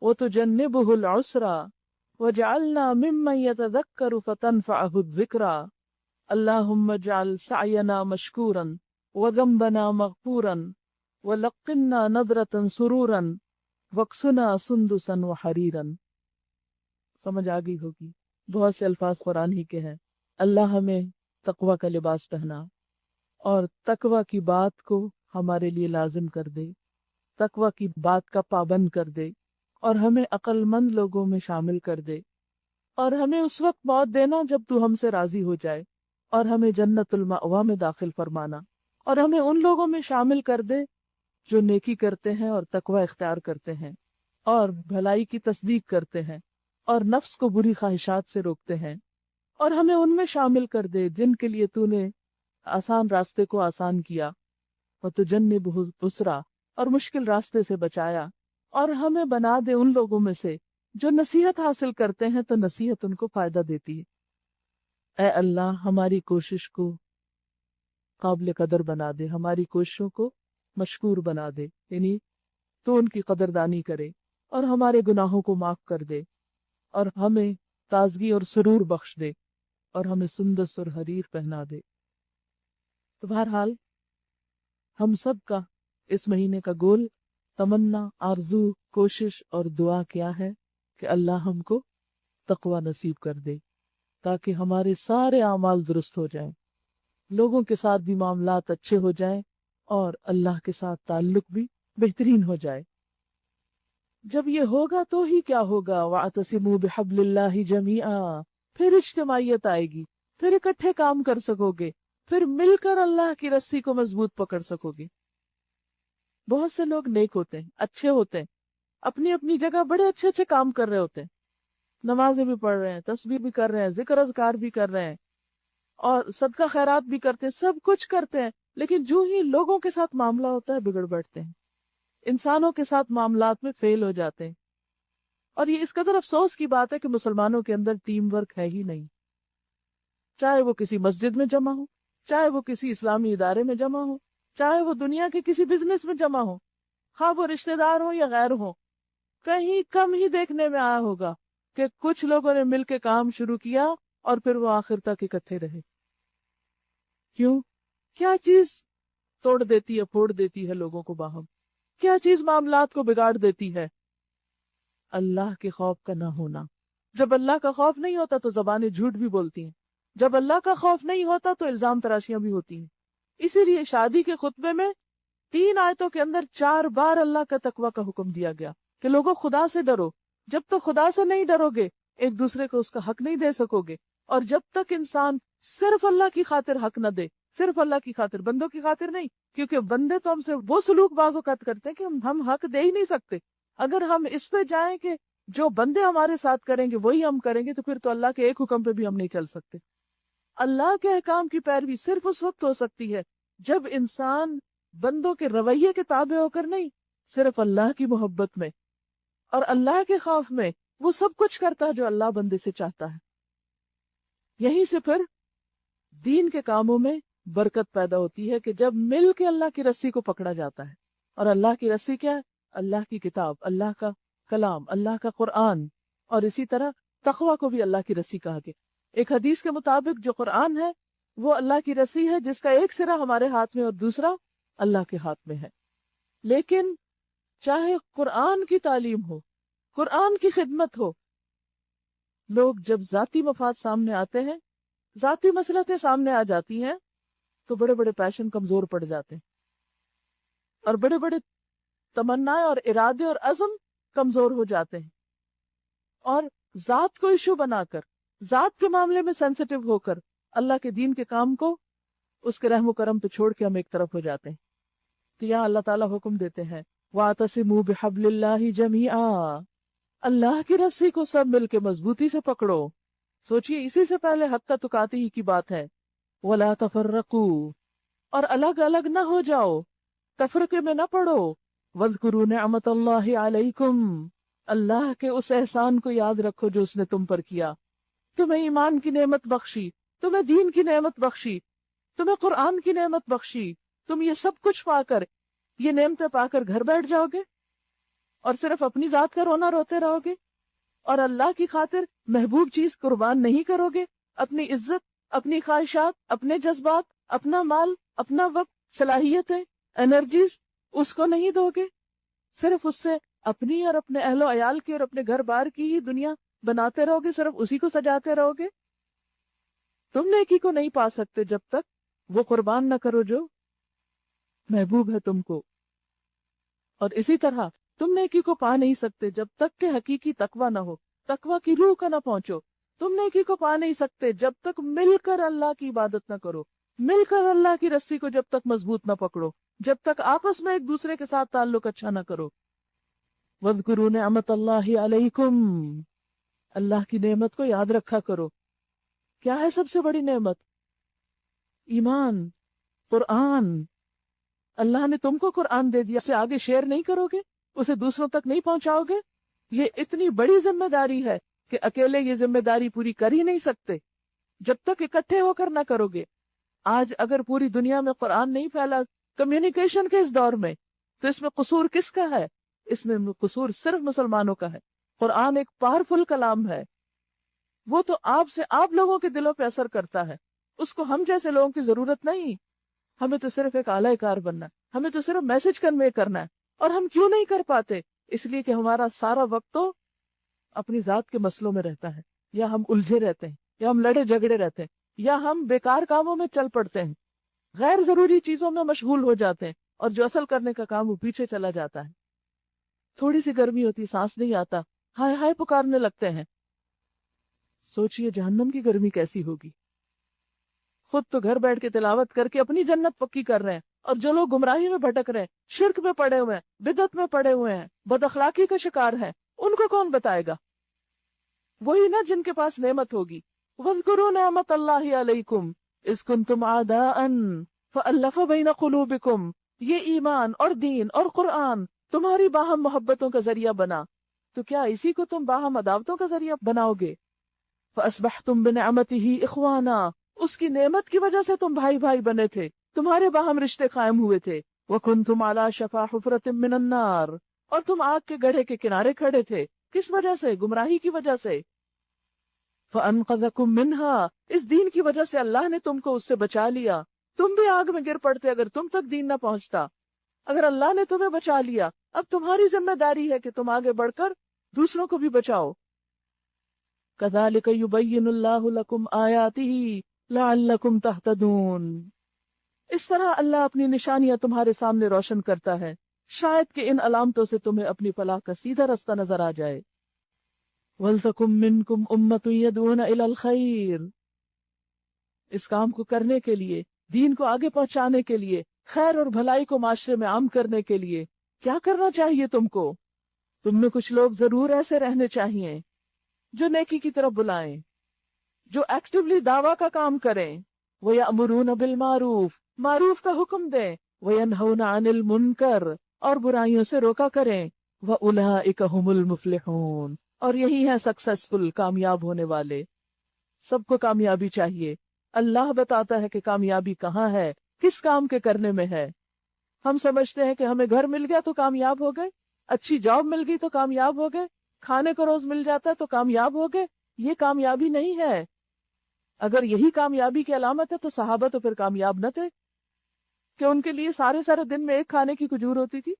وَتُجَنِّبُهُ الْعُسْرَى وَاجْعَلْنَا مِمَّنْ يَتَذَكَّرُ فَتَنْفَعَهُ الذِّكْرَى اللہم اجعل سعینا مشکورا وذنبنا مغفورا ولقنا نظرة سرورا وقسنا سندسا وحریرا. سمجھ آ گئی ہوگی, بہت سے الفاظ قرآن ہی کے ہیں. اللہ ہمیں تقوی کا لباس پہنا اور تقوی کی بات کو ہمارے لیے لازم کر دے, تقوی کی بات کا پابند کر دے, اور ہمیں عقل مند لوگوں میں شامل کر دے, اور ہمیں اس وقت موت دینا جب تو ہم سے راضی ہو جائے, اور ہمیں جنت المأویٰ میں داخل فرمانا, اور ہمیں ان لوگوں میں شامل کر دے جو نیکی کرتے ہیں اور تقوی اختیار کرتے ہیں اور بھلائی کی تصدیق کرتے ہیں اور نفس کو بری خواہشات سے روکتے ہیں, اور ہمیں ان میں شامل کر دے جن کے لیے تو نے آسان راستے کو آسان کیا, وَتُجَنِّبُهُ الْعُسْرَى, اور مشکل راستے سے بچایا, اور ہمیں بنا دے ان لوگوں میں سے جو نصیحت حاصل کرتے ہیں تو نصیحت ان کو فائدہ دیتی ہے. اے اللہ ہماری کوشش کو قابل قدر بنا دے، ہماری کوششوں کو مشکور بنا دے، یعنی تو ان کی قدردانی کرے اور ہمارے گناہوں کو معاف کر دے اور ہمیں تازگی اور سرور بخش دے اور ہمیں سندس اور حریر پہنا دے۔ تو بہرحال ہم سب کا اس مہینے کا گول، تمنا، آرزو، کوشش اور دعا کیا ہے کہ اللہ ہم کو تقوی نصیب کر دے تاکہ ہمارے سارے اعمال درست ہو جائیں، لوگوں کے ساتھ بھی معاملات اچھے ہو جائیں اور اللہ کے ساتھ تعلق بھی بہترین ہو جائے۔ جب یہ ہوگا تو ہی کیا ہوگا، وَاعْتَصِمُوا بِحَبْلِ اللَّهِ جَمِيعًا، پھر اجتماعیت آئے گی، پھر اکٹھے کام کر سکو گے، پھر مل کر اللہ کی رسی کو مضبوط پکڑ سکو گے۔ بہت سے لوگ نیک ہوتے ہیں، اچھے ہوتے ہیں، اپنی اپنی جگہ بڑے اچھے اچھے کام کر رہے ہوتے ہیں، نمازیں بھی پڑھ رہے ہیں، تسبیح بھی کر رہے ہیں، ذکر اذکار بھی کر رہے ہیں اور صدقہ خیرات بھی کرتے ہیں، سب کچھ کرتے ہیں، لیکن جو ہی لوگوں کے ساتھ معاملہ ہوتا ہے بگڑ بیٹھتے ہیں، انسانوں کے ساتھ معاملات میں فیل ہو جاتے ہیں۔ اور یہ اس قدر افسوس کی بات ہے کہ مسلمانوں کے اندر ٹیم ورک ہے ہی نہیں، چاہے وہ کسی مسجد میں جمع ہو، چاہے وہ کسی اسلامی ادارے میں جمع ہو، چاہے وہ دنیا کے کسی بزنس میں جمع ہو، خواہ وہ رشتہ دار ہو یا غیر ہو، کہیں کم ہی دیکھنے میں آیا ہوگا کہ کچھ لوگوں نے مل کے کام شروع کیا اور پھر وہ آخر تک اکٹھے رہے۔ کیوں؟ کیا چیز توڑ دیتی ہے، پھوڑ دیتی ہے لوگوں کو باہم؟ کیا چیز معاملات کو بگاڑ دیتی ہے؟ اللہ کے خوف کا نہ ہونا۔ جب اللہ کا خوف نہیں ہوتا تو زبانیں جھوٹ بھی بولتی ہیں، جب اللہ کا خوف نہیں ہوتا تو الزام تراشیاں بھی ہوتی ہیں۔ اسی لیے شادی کے خطبے میں 3 آیتوں کے اندر 4 بار اللہ کا تقوی کا حکم دیا گیا کہ لوگوں خدا سے ڈرو۔ جب تک خدا سے نہیں ڈرو گے ایک دوسرے کو اس کا حق نہیں دے سکو گے، اور جب تک انسان صرف اللہ کی خاطر حق نہ دے، صرف اللہ کی خاطر، بندوں کی خاطر نہیں، کیونکہ بندے تو ہم سے وہ سلوک بعض اوقات کرتے ہیں کہ ہم حق دے ہی نہیں سکتے۔ اگر ہم اس پہ جائیں کہ جو بندے ہمارے ساتھ کریں گے وہی ہم کریں گے تو پھر تو اللہ کے ایک حکم پہ بھی ہم نہیں چل سکتے۔ اللہ کے احکام کی پیروی صرف اس وقت ہو سکتی ہے جب انسان بندوں کے رویے کے تابع ہو کر نہیں، صرف اللہ کی محبت میں اور اللہ کے خوف میں وہ سب کچھ کرتا ہے جو اللہ بندے سے چاہتا ہے۔ یہیں سے پھر دین کے کاموں میں برکت پیدا ہوتی ہے کہ جب مل کے اللہ کی رسی کو پکڑا جاتا ہے۔ اور اللہ کی رسی کیا ہے؟ اللہ کی کتاب، اللہ کا کلام، اللہ کا قرآن، اور اسی طرح تقوی کو بھی اللہ کی رسی کہا گیا۔ ایک حدیث کے مطابق جو قرآن ہے وہ اللہ کی رسی ہے جس کا ایک سرا ہمارے ہاتھ میں اور دوسرا اللہ کے ہاتھ میں ہے۔ لیکن چاہے قرآن کی تعلیم ہو، قرآن کی خدمت ہو، لوگ جب ذاتی مفاد سامنے آتے ہیں، ذاتی مصلحتیں سامنے آ جاتی ہیں تو بڑے بڑے پیشن کمزور پڑ جاتے ہیں اور بڑے بڑے تمنا اور ارادے اور عزم کمزور ہو جاتے ہیں، اور ذات کو ایشو بنا کر، ذات کے معاملے میں سینسٹیو ہو کر اللہ کے دین کے کام کو اس کے رحم و کرم پہ چھوڑ کے ہم ایک طرف ہو جاتے ہیں۔ تو یہاں اللہ تعالیٰ حکم دیتے ہیں وَاعْتَصِمُوا بِحَبْلِ اللَّهِ جَمِيعًا، اللہ کی رسی کو سب مل کے مضبوطی سے پکڑو۔ سوچئے اسی سے پہلے حق کا تکاتی ہی کی بات ہے، وَلَا تَفَرَّقُوا، اور الگ الگ نہ ہو جاؤ، تفرقے میں نہ پڑو۔ وَاذْكُرُوا نِعْمَتَ اللَّهِ عَلَيْكُمْ، اللہ کے اس احسان کو یاد رکھو جو اس نے تم پر کیا، تمہیں ایمان کی نعمت بخشی، تمہیں دین کی نعمت بخشی، تمہیں قرآن کی نعمت بخشی، تم یہ سب کچھ پا کر، یہ نعمتیں پا کر گھر بیٹھ جاؤ گے اور صرف اپنی ذات کا رونا روتے رہو گے اور اللہ کی خاطر محبوب چیز قربان نہیں کرو گے، اپنی عزت، اپنی خواہشات، اپنے جذبات، اپنا مال، اپنا وقت، صلاحیتیں، انرجیز اس کو نہیں دو گے، صرف اس سے اپنی اور اپنے اہل و عیال کی اور اپنے گھر بار کی ہی دنیا بناتے رہو گے، صرف اسی کو سجاتے رہو گے۔ تم نیکی کو نہیں پا سکتے جب تک وہ قربان نہ کرو جو محبوب ہے تم کو، اور اسی طرح تم نیکی کو پا نہیں سکتے جب تک کہ حقیقی تقوی نہ ہو، تقوی کی روح کا نہ پہنچو۔ تم نیکی کو پا نہیں سکتے جب تک مل کر اللہ کی عبادت نہ کرو، مل کر اللہ کی رسی کو جب تک مضبوط نہ پکڑو، جب تک آپس میں ایک دوسرے کے ساتھ تعلق اچھا نہ کرو۔ وَاذْكُرُوا نِعْمَتَ اللَّهِ عَلَيْكُمْ، اللہ کی نعمت کو یاد رکھا کرو۔ کیا ہے سب سے بڑی نعمت؟ ایمان، قرآن۔ اللہ نے تم کو قرآن دے دیا، اسے آگے شیئر نہیں کرو گے، اسے دوسروں تک نہیں پہنچاؤ گے؟ یہ اتنی بڑی ذمہ داری ہے کہ اکیلے یہ ذمہ داری پوری کر ہی نہیں سکتے۔ جب تک اکٹھے ہو کر نہ کرو گے. آج اگر پوری دنیا میں قرآن نہیں پھیلا کمیونیکیشن کے اس دور میں، تو اس میں قصور کس کا ہے؟ اس میں قصور صرف مسلمانوں کا ہے. قرآن ایک پاورفل کلام ہے، وہ تو آپ لوگوں کے دلوں پہ اثر کرتا ہے. اس کو ہم جیسے لوگوں کی ضرورت نہیں. ہمیں تو صرف ایک اعلی کار بننا ہے، ہمیں تو صرف میسج کنوے کرنا ہے. اور ہم کیوں نہیں کر پاتے؟ اس لیے کہ ہمارا سارا وقت تو اپنی ذات کے مسئلوں میں رہتا ہے، یا ہم الجھے رہتے ہیں، یا ہم لڑے جھگڑے رہتے ہیں، یا ہم بیکار کاموں میں چل پڑتے ہیں، غیر ضروری چیزوں میں مشغول ہو جاتے ہیں، اور جو اصل کرنے کا کام وہ پیچھے چلا جاتا ہے. تھوڑی سی گرمی ہوتی، سانس نہیں آتا، ہائے ہائے پکارنے لگتے ہیں. سوچئے جہنم کی گرمی کیسی ہوگی. خود تو گھر بیٹھ کے تلاوت کر کے اپنی جنت پکی کر رہے ہیں، اور جو لوگ گمراہی میں بھٹک رہے ہیں، شرک میں پڑے ہوئے ہیں، بدعت میں پڑے ہوئے ہیں، بد اخلاقی کا شکار ہیں، ان کو کون بتائے گا؟ وہی نا جن کے پاس نعمت ہوگی. وَاذْكُرُوا نِعْمَةَ اللَّهِ عَلَيْكُمْ إِذْ كُنْتُمْ أَعْدَاءً فَأَلَّفَ بَيْنَ قُلُوبِكُمْ. یہ ایمان اور دین اور قرآن تمہاری باہم محبتوں کا ذریعہ بنا، تو کیا اسی کو تم باہم عداوتوں کا ذریعہ بناؤ گے؟ فَأَصْبَحْتُمْ بِنِعْمَتِهِ إِخْوَانًا. اس کی نعمت کی وجہ سے تم بھائی بھائی بنے تھے، تمہارے باہم رشتے قائم ہوئے تھے. وَكُنْتُمْ عَلَى شَفَا حُفْرَةٍ مِّنَ النَّارِ. اور تم آگ کے گڑھے کے کنارے کھڑے تھے. کس وجہ سے؟ گمراہی کی وجہ سے. فَأَنْقَذَكُمْ مِنْهَا. اس دین کی وجہ سے اللہ نے تم کو اس سے بچا لیا. تم بھی آگ میں گر پڑتے اگر تم تک دین نہ پہنچتا. اگر اللہ نے تمہیں بچا لیا، اب تمہاری ذمہ داری ہے کہ تم آگے بڑھ کر دوسروں کو بھی بچاؤ. كَذَلِكَ يُبَيِّنُ اللَّهُ لَكُمْ آيَاتِهِ لَعَلَّكُمْ تَهْتَدُونَ. اس طرح اللہ اپنی نشانیاں تمہارے سامنے روشن کرتا ہے، شاید کہ ان علامتوں سے تمہیں اپنی فلاح کا سیدھا رستہ نظر آ جائے. وَلْتَكُمْ مِنْكُمْ أُمَّةٌ يَدْعُونَ إِلَى الْخَيْرِ. اس کام کو کرنے کے لیے، دین کو آگے پہنچانے کے لیے، خیر اور بھلائی کو معاشرے میں عام کرنے کے لیے کیا کرنا چاہیے تم کو؟ تم میں کچھ لوگ ضرور ایسے رہنے چاہیے جو نیکی کی طرف بلائیں، جو ایکٹیولی دعویٰ کا کام کریں. وَيَأْمُرُونَ بِالْمَعْرُوفِ. معروف کا حکم دیں. وَيَنْهَوْنَ عَنِ الْمُنْكَرِ. اور برائیوں سے روکا کریں. وَأُولَئِكَ هُمُ الْمُفْلِحُونَ. اور یہی ہیں سکسیسفل، کامیاب ہونے والے. سب کو کامیابی چاہیے. اللہ بتاتا ہے کہ کامیابی کہاں ہے، کس کام کے کرنے میں ہے. ہم سمجھتے ہیں کہ ہمیں گھر مل گیا تو کامیاب ہو گئے، اچھی جاب مل گئی تو کامیاب ہو گئے، کھانے کو روز مل جاتا ہے تو کامیاب ہو گئے. یہ کامیابی نہیں ہے. اگر یہی کامیابی کی علامت ہے تو صحابہ تو پھر کامیاب نہ تھے کہ ان کے لیے سارے دن میں ایک کھانے کی کھجور ہوتی تھی.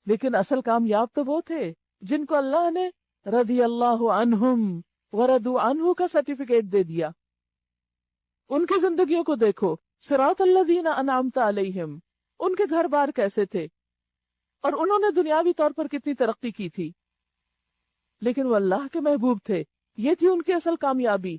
لیکن اصل کامیاب تو وہ تھے جن کو اللہ نے رضی اللہ عنہم ورضوا عنہ کا سرٹیفکیٹ دے دیا. ان کی زندگیوں کو دیکھو. صراط الذین انعمت علیہم. ان کے گھر بار کیسے تھے، اور انہوں نے دنیاوی طور پر کتنی ترقی کی تھی، لیکن وہ اللہ کے محبوب تھے. یہ تھی ان کی اصل کامیابی.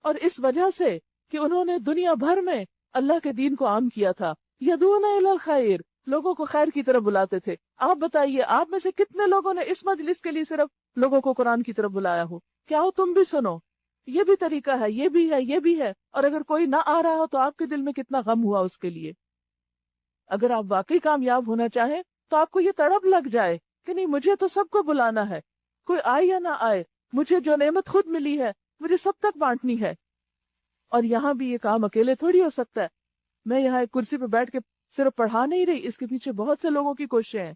اور اس وجہ سے کہ انہوں نے دنیا بھر میں اللہ کے دین کو عام کیا تھا. یدعون الی الخیر. لوگوں کو خیر کی طرف بلاتے تھے. آپ بتائیے آپ میں سے کتنے لوگوں نے اس مجلس کے لیے صرف لوگوں کو قرآن کی طرف بلایا ہو؟ کیا ہو تم بھی سنو، یہ بھی طریقہ ہے، یہ بھی ہے، یہ بھی ہے. اور اگر کوئی نہ آ رہا ہو تو آپ کے دل میں کتنا غم ہوا اس کے لیے. اگر آپ واقعی کامیاب ہونا چاہیں تو آپ کو یہ تڑپ لگ جائے کہ نہیں، مجھے تو سب کو بلانا ہے، کوئی آئے یا نہ آئے، مجھے جو نعمت خود ملی ہے مجھے سب تک بانٹنی ہے. اور یہاں بھی یہ کام اکیلے تھوڑی ہو سکتا ہے. میں یہاں ایک کرسی پہ بیٹھ کے صرف پڑھا نہیں رہی، اس کے پیچھے بہت سے لوگوں کی کوششیں ہیں.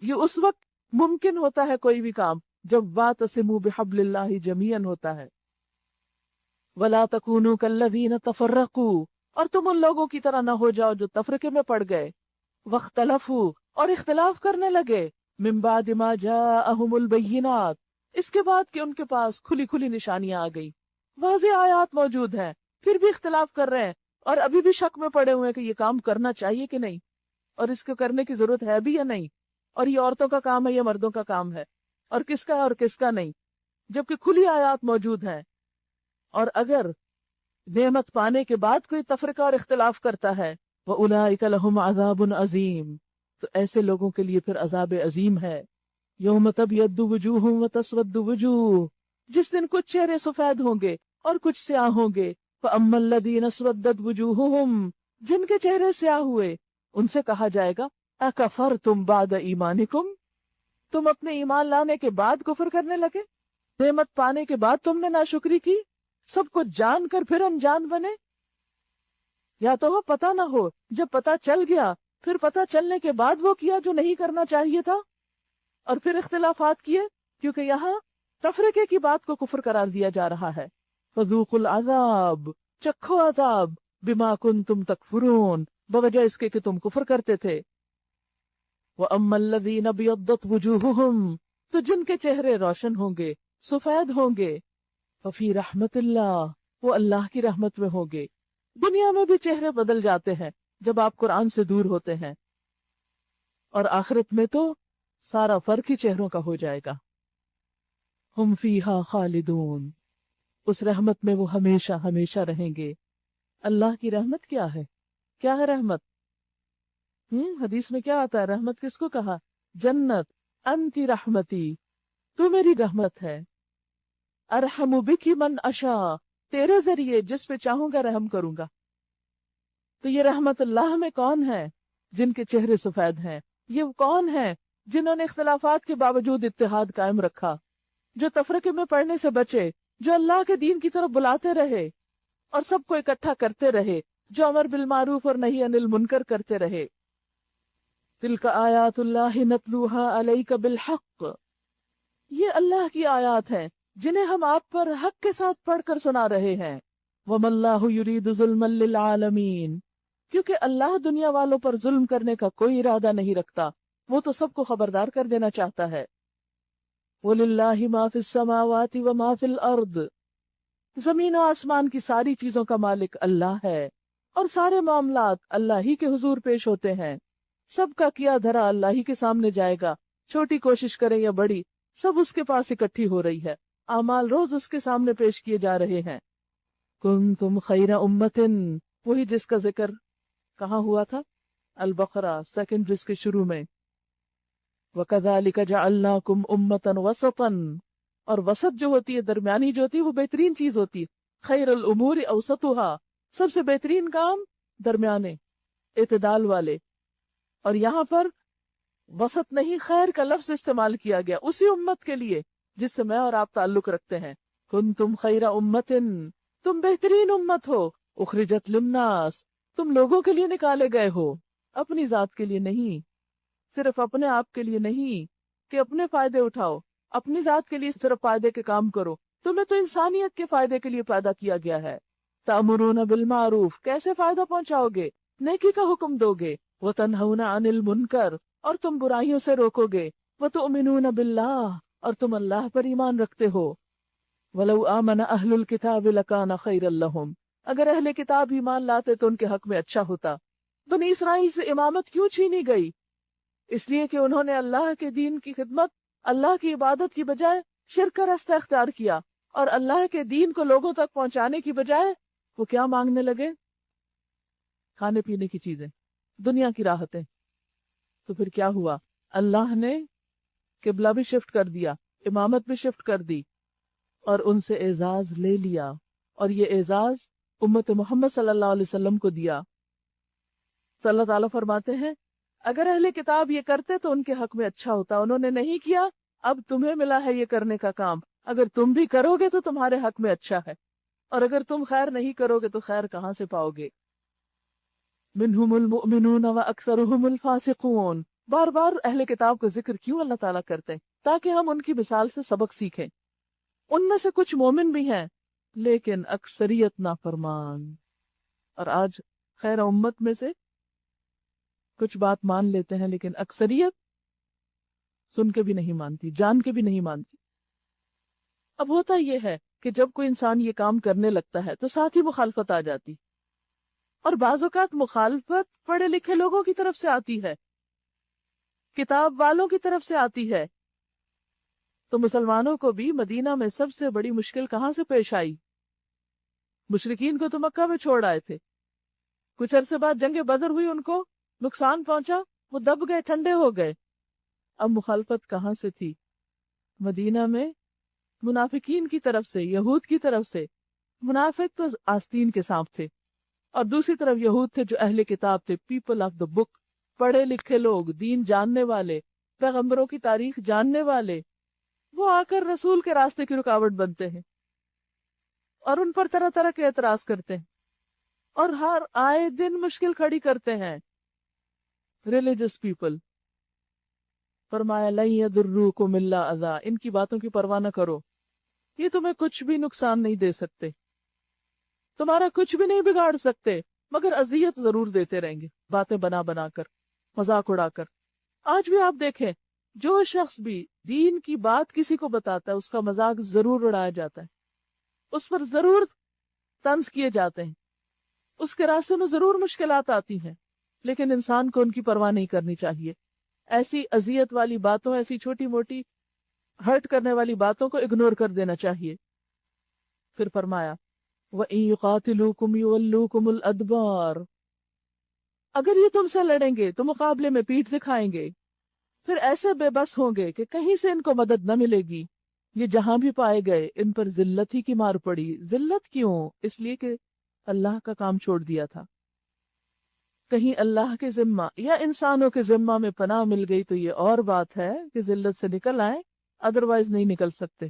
یہ اس وقت ممکن ہوتا ہے کوئی بھی کام جب وَاعْتَصِمُوا بِحَبْلِ اللَّهِ جَمِيعًا ہوتا ہے. وَلَا تَكُونُوا كَالَّذِينَ تَفَرَّقُوا. اور تم ان لوگوں کی طرح نہ ہو جاؤ جو تفرقے میں پڑ گئے. وَاخْتَلَفُوا. اور اختلاف کرنے لگے. مِن بَعْدِ مَا جَاءَهُمُ الْبَيِّنَاتُ. اس کے بعد کہ ان کے پاس کھلی کھلی نشانیاں آ گئی، واضح آیات موجود ہیں، پھر بھی اختلاف کر رہے ہیں اور ابھی بھی شک میں پڑے ہوئے ہیں کہ یہ کام کرنا چاہیے کہ نہیں، اور اس کو کرنے کی ضرورت ہے بھی یا نہیں، اور یہ عورتوں کا کام ہے یا مردوں کا کام ہے، اور کس کا ہے اور کس کا نہیں، جبکہ کھلی آیات موجود ہیں. اور اگر نعمت پانے کے بعد کوئی تفرقہ اور اختلاف کرتا ہے، وَأُولَئِكَ لَهُمْ عَذَابٌ عَظِيمٌ. تو ایسے لوگوں کے لیے پھر عذاب عظیم ہے. یوم تبیض وجوہ وتسود وجوہ. جس دن کچھ چہرے سفید ہوں گے اور کچھ سیاہ ہوں گے. فَأَمَّا الَّذِينَ اسْوَدَّتْ وُجُوهُهُمْ. جن کے چہرے سیاہ ہوئے ان سے کہا جائے گا اَكَفَرْتُمْ بَعْدَ ایمانکم. تم اپنے ایمان لانے کے بعد کفر کرنے لگے، نعمت پانے کے بعد تم نے ناشکری کی. سب کچھ جان کر پھر انجان بنے؟ یا تو وہ پتہ نہ ہو، جب پتہ چل گیا پھر پتہ چلنے کے بعد وہ کیا جو نہیں کرنا چاہیے تھا، اور پھر اختلافات کیے، کیونکہ یہاں تفرقے کی بات کو کفر قرار دیا جا رہا ہے۔ فذوقوا العذاب، چکھو عذاب، بما کنتم تکفرون، بوجہ اس کے کہ تم کفر کرتے تھے۔ وَأَمَّا الَّذِينَ ابْيَضَّتْ وُجُوهُهُمْ، تو جن کے چہرے روشن ہوں گے، سفید ہوں گے، ففی رحمت اللہ، وہ اللہ کی رحمت میں ہوں گے۔ دنیا میں بھی چہرے بدل جاتے ہیں جب آپ قرآن سے دور ہوتے ہیں، اور آخرت میں تو سارا فرق ہی چہروں کا ہو جائے گا۔ ہم فیہا خالدون، اس رحمت میں وہ ہمیشہ ہمیشہ رہیں گے۔ اللہ کی رحمت کیا ہے؟ کیا ہے رحمت؟ حدیث میں کیا آتا ہے؟ رحمت کس کو کہا؟ جنت، انتی رحمتی، تو میری رحمت ہے۔ ارحم بکی من اشاء، تیرے ذریعے جس پہ چاہوں گا رحم کروں گا۔ تو یہ رحمت اللہ میں کون ہے؟ جن کے چہرے سفید ہیں۔ یہ کون ہے جنہوں نے اختلافات کے باوجود اتحاد قائم رکھا، جو تفرقے میں پڑنے سے بچے، جو اللہ کے دین کی طرف بلاتے رہے اور سب کو اکٹھا کرتے رہے، جو امر بالمعروف اور نہی عن المنکر کرتے رہے۔ تلک آیات اللہ نتلوها علیک بالحق، یہ اللہ کی آیات ہیں جنہیں ہم آپ پر حق کے ساتھ پڑھ کر سنا رہے ہیں۔ وَمَا اللَّهُ يُرِيدُ ظُلْمًا لِّلْعَالَمِينَ، کیونکہ اللہ دنیا والوں پر ظلم کرنے کا کوئی ارادہ نہیں رکھتا، وہ تو سب کو خبردار کر دینا چاہتا ہے۔ وَلِلَّهِ مَا فِي السَّمَاوَاتِ وَمَا فِي الْأَرْضِ، زمین و آسمان کی ساری چیزوں کا مالک اللہ ہے، اور سارے معاملات اللہ ہی کے حضور پیش ہوتے ہیں۔ سب کا کیا دھرا اللہ ہی کے سامنے جائے گا، چھوٹی کوشش کرے یا بڑی، سب اس کے پاس اکٹھی ہو رہی ہے، اعمال روز اس کے سامنے پیش کیے جا رہے ہیں۔ کنتم خیر امت، وہی جس کا ذکر کہاں ہوا تھا؟ البقرہ سیکنڈ جس کے شروع میں۔ وَكَذَلِكَ جَعَلْنَاكُمْ أُمَّةً وَسَطًا، اور وسط جو ہوتی ہے، درمیانی جو ہوتی ہے، وہ بہترین چیز ہوتی ہے۔ خیر الامور اوسطها، سب سے بہترین کام درمیانے، اعتدال والے۔ اور یہاں پر وسط نہیں، خیر کا لفظ استعمال کیا گیا اسی امت کے لیے جس سے میں اور آپ تعلق رکھتے ہیں۔ کنتم خیر امت، تم بہترین امت ہو، اخرجت للناس، تم لوگوں کے لیے نکالے گئے ہو، اپنی ذات کے لیے نہیں، صرف اپنے آپ کے لیے نہیں کہ اپنے فائدے اٹھاؤ، اپنی ذات کے لیے صرف فائدے کے کام کرو، تمہیں تو انسانیت کے فائدے کے لیے پیدا کیا گیا ہے۔ تأمرون بالمعروف، کیسے فائدہ پہنچاؤ گے؟ نیکی کا حکم دو گے۔ وتنہون عن المنکر، اور تم برائیوں سے روکو گے۔ وتؤمنون باللہ، اور تم اللہ پر ایمان رکھتے ہو۔ وَلَوْ آمَنَ أَهْلُ الْكِتَابِ لَكَانَ خَيْرًا لَهُمْ، اگر اہل کتاب ایمان لاتے تو ان کے حق میں اچھا ہوتا۔ بنی اسرائیل سے امامت کیوں چھینی گئی؟ اس لیے کہ انہوں نے اللہ کے دین کی خدمت، اللہ کی عبادت کی بجائے شرک کا راستہ اختیار کیا، اور اللہ کے دین کو لوگوں تک پہنچانے کی بجائے وہ کیا مانگنے لگے؟ کھانے پینے کی چیزیں، دنیا کی راحتیں۔ تو پھر کیا ہوا؟ اللہ نے قبلہ بھی شفٹ کر دیا، امامت بھی شفٹ کر دی، اور ان سے اعزاز لے لیا، اور یہ اعزاز امت محمد صلی اللہ علیہ وسلم کو دیا۔ تو اللہ تعالیٰ فرماتے ہیں اگر اہل کتاب یہ کرتے تو ان کے حق میں اچھا ہوتا، انہوں نے نہیں کیا، اب تمہیں ملا ہے یہ کرنے کا کام، اگر تم بھی کرو گے تو تمہارے حق میں اچھا ہے، اور اگر تم خیر نہیں کرو گے تو خیر کہاں سے پاؤ گے؟ منہم المؤمنون واکثرهم الفاسقون، بار بار اہل کتاب کا ذکر کیوں اللہ تعالیٰ کرتے ہیں؟ تاکہ ہم ان کی مثال سے سبق سیکھیں۔ ان میں سے کچھ مومن بھی ہیں لیکن اکثریت نافرمان، اور آج خیر امت میں سے کچھ بات مان لیتے ہیں لیکن اکثریت سن کے بھی نہیں مانتی، جان کے بھی نہیں مانتی۔ اب ہوتا یہ ہے کہ جب کوئی انسان یہ کام کرنے لگتا ہے تو ساتھ ہی مخالفت آ جاتی، اور بعض اوقات مخالفت پڑھے لکھے لوگوں کی طرف سے آتی ہے، کتاب والوں کی طرف سے آتی ہے۔ تو مسلمانوں کو بھی مدینہ میں سب سے بڑی مشکل کہاں سے پیش آئی؟ مشرکین کو تو مکہ میں چھوڑ آئے تھے، کچھ عرصے بعد جنگ بدر ہوئی، ان کو نقصان پہنچا، وہ دب گئے، ٹھنڈے ہو گئے۔ اب مخالفت کہاں سے تھی؟ مدینہ میں منافقین کی طرف سے، یہود کی طرف سے۔ منافق تو آستین کے سانپ تھے، اور دوسری طرف یہود تھے جو اہل کتاب تھے، پیپل آف دا بک، پڑھے لکھے لوگ، دین جاننے والے، پیغمبروں کی تاریخ جاننے والے، وہ آ کر رسول کے راستے کی رکاوٹ بنتے ہیں۔ اور ان پر طرح طرح کے اعتراض کرتے ہیں اور ہر آئے دن مشکل کھڑی کرتے ہیں ریلیجس پیپل. فرمایا لن یضروکم الا اذی، ان کی باتوں کی پرواہ نہ کرو، یہ تمہیں کچھ بھی نقصان نہیں دے سکتے، تمہارا کچھ بھی نہیں بگاڑ سکتے، مگر اذیت ضرور دیتے رہیں گے، باتیں بنا بنا کر، مذاق اڑا کر. آج بھی آپ دیکھیں جو شخص بھی دین کی بات کسی کو بتاتا ہے اس کا مذاق ضرور اڑایا جاتا ہے، اس پر ضرور طنز کیے جاتے ہیں، اس کے راستے میں ضرور مشکلات آتی ہیں، لیکن انسان کو ان کی پرواہ نہیں کرنی چاہیے. ایسی اذیت والی باتوں، ایسی چھوٹی موٹی ہرٹ کرنے والی باتوں کو اگنور کر دینا چاہیے. پھر فرمایا وَإِن يُقَاتِلُوكُمْ يُوَلُّوكُمُ الْأَدْبَارَ، اگر یہ تم سے لڑیں گے تو مقابلے میں پیٹھ دکھائیں گے، پھر ایسے بے بس ہوں گے کہ کہیں سے ان کو مدد نہ ملے گی. یہ جہاں بھی پائے گئے ان پر ذلت ہی کی مار پڑی. ذلت کیوں؟ اس لیے کہ اللہ کا کام چھوڑ دیا تھا. کہیں اللہ کے ذمہ یا انسانوں کے ذمہ میں پناہ مل گئی تو یہ اور بات ہے کہ ذلت سے نکل آئیں، ادروائز نہیں نکل سکتے.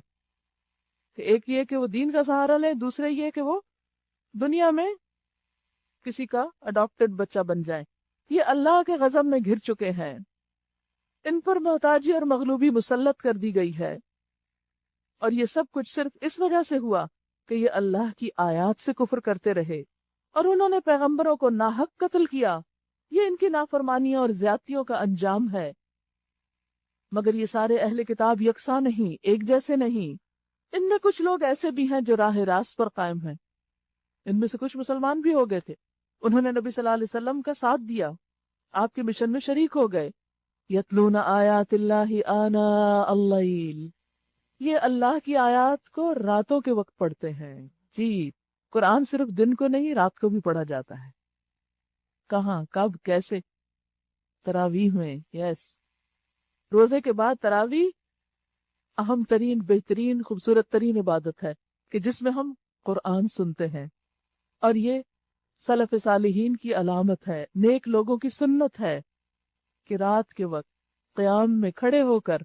کہ ایک یہ کہ وہ دین کا سہارا لیں، دوسرے یہ کہ وہ دنیا میں کسی کا اڈاپٹڈ بچہ بن جائیں. یہ اللہ کے غضب میں گھر چکے ہیں، ان پر محتاجی اور مغلوبی مسلط کر دی گئی ہے، اور یہ سب کچھ صرف اس وجہ سے ہوا کہ یہ اللہ کی آیات سے کفر کرتے رہے اور انہوں نے پیغمبروں کو ناحق قتل کیا. یہ ان کی نافرمانیوں اور زیادتیوں کا انجام ہے. مگر یہ سارے اہل کتاب یکساں نہیں، ایک جیسے نہیں. ان میں کچھ لوگ ایسے بھی ہیں جو راہ راست پر قائم ہیں. ان میں سے کچھ مسلمان بھی ہو گئے تھے، انہوں نے نبی صلی اللہ علیہ وسلم کا ساتھ دیا، آپ کے مشن میں شریک ہو گئے. یتلون آیات اللہ آناء اللیل، یہ اللہ کی آیات کو راتوں کے وقت پڑھتے ہیں. جی، قرآن صرف دن کو نہیں رات کو بھی پڑھا جاتا ہے. کہاں، کب، کیسے؟ تراویح میں. یس، روزے کے بعد تراویح اہم ترین، بہترین، خوبصورت ترین عبادت ہے کہ جس میں ہم قرآن سنتے ہیں، اور یہ سلف صالحین کی علامت ہے، نیک لوگوں کی سنت ہے کہ رات کے وقت قیام میں کھڑے ہو کر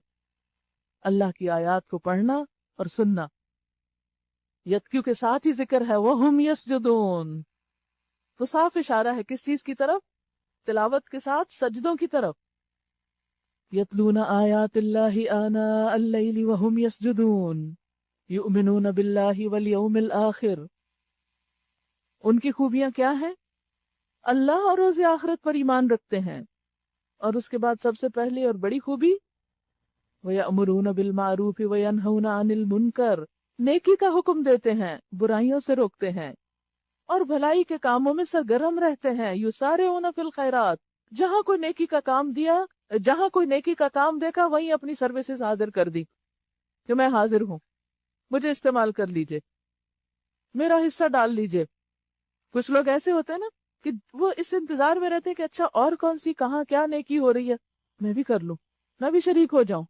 اللہ کی آیات کو پڑھنا اور سننا. یتکیو کے ساتھ ہی ذکر ہے وَهُمْ يَسْجُدُونَ، تو صاف اشارہ ہے کس چیز کی طرف؟ تلاوت کے ساتھ سجدوں کی طرف. یتلون آیات اللہ آناء اللیل وَهُمْ يَسْجُدُونَ یؤمنون باللہ والیوم الآخر. ان کی خوبیاں کیا ہیں؟ اللہ اور روز آخرت پر ایمان رکھتے ہیں، اور اس کے بعد سب سے پہلی اور بڑی خوبی وَيَأْمُرُونَ بِالْمَعْرُوفِ وَيَنْهَوْنَ عَنِ الْمُنْكَرِ، نیکی کا حکم دیتے ہیں، برائیوں سے روکتے ہیں، اور بھلائی کے کاموں میں سرگرم رہتے ہیں. یُسَارِعُونَ فِي الْخَيْرَاتِ، جہاں کوئی نیکی کا کام دیا، جہاں کوئی نیکی کا کام دیکھا وہیں اپنی سروسز حاضر کر دی کہ میں حاضر ہوں، مجھے استعمال کر لیجئے، میرا حصہ ڈال لیجئے. کچھ لوگ ایسے ہوتے ہیں نا کہ وہ اس انتظار میں رہتے ہیں کہ اچھا اور کون سی کہاں کیا نیکی ہو رہی ہے، میں بھی کر لوں، میں بھی شریک ہو جاؤں،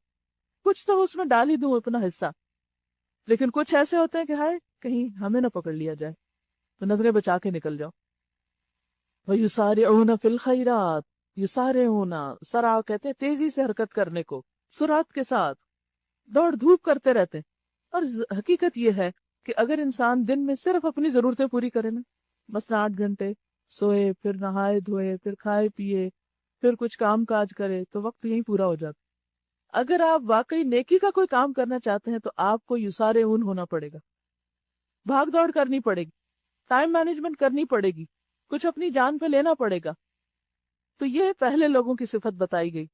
کچھ تو اس میں ڈال ہی دوں اپنا حصہ. لیکن کچھ ایسے ہوتے ہیں کہ ہائے کہیں ہمیں نہ پکڑ لیا جائے، تو نظریں بچا کے نکل جاؤ. وَيُسَارِعُونَ فِي الْخَيْرَاتِ، یسارعون، سرا کہتے ہیں تیزی سے حرکت کرنے کو، سرعت کے ساتھ دوڑ دھوپ کرتے رہتے ہیں. اور حقیقت یہ ہے کہ اگر انسان دن میں صرف اپنی ضرورتیں پوری کرے نا، مثلا 8 گھنٹے سوئے، پھر نہائے دھوئے، پھر کھائے پیے، پھر کچھ کام کاج کرے، تو وقت یہیں پورا ہو جاتا. اگر آپ واقعی نیکی کا کوئی کام کرنا چاہتے ہیں تو آپ کو یسارعون ہونا پڑے گا، بھاگ دوڑ کرنی پڑے گی، ٹائم مینجمنٹ کرنی پڑے گی، کچھ اپنی جان پہ لینا پڑے گا. تو یہ پہلے لوگوں کی صفت بتائی گئی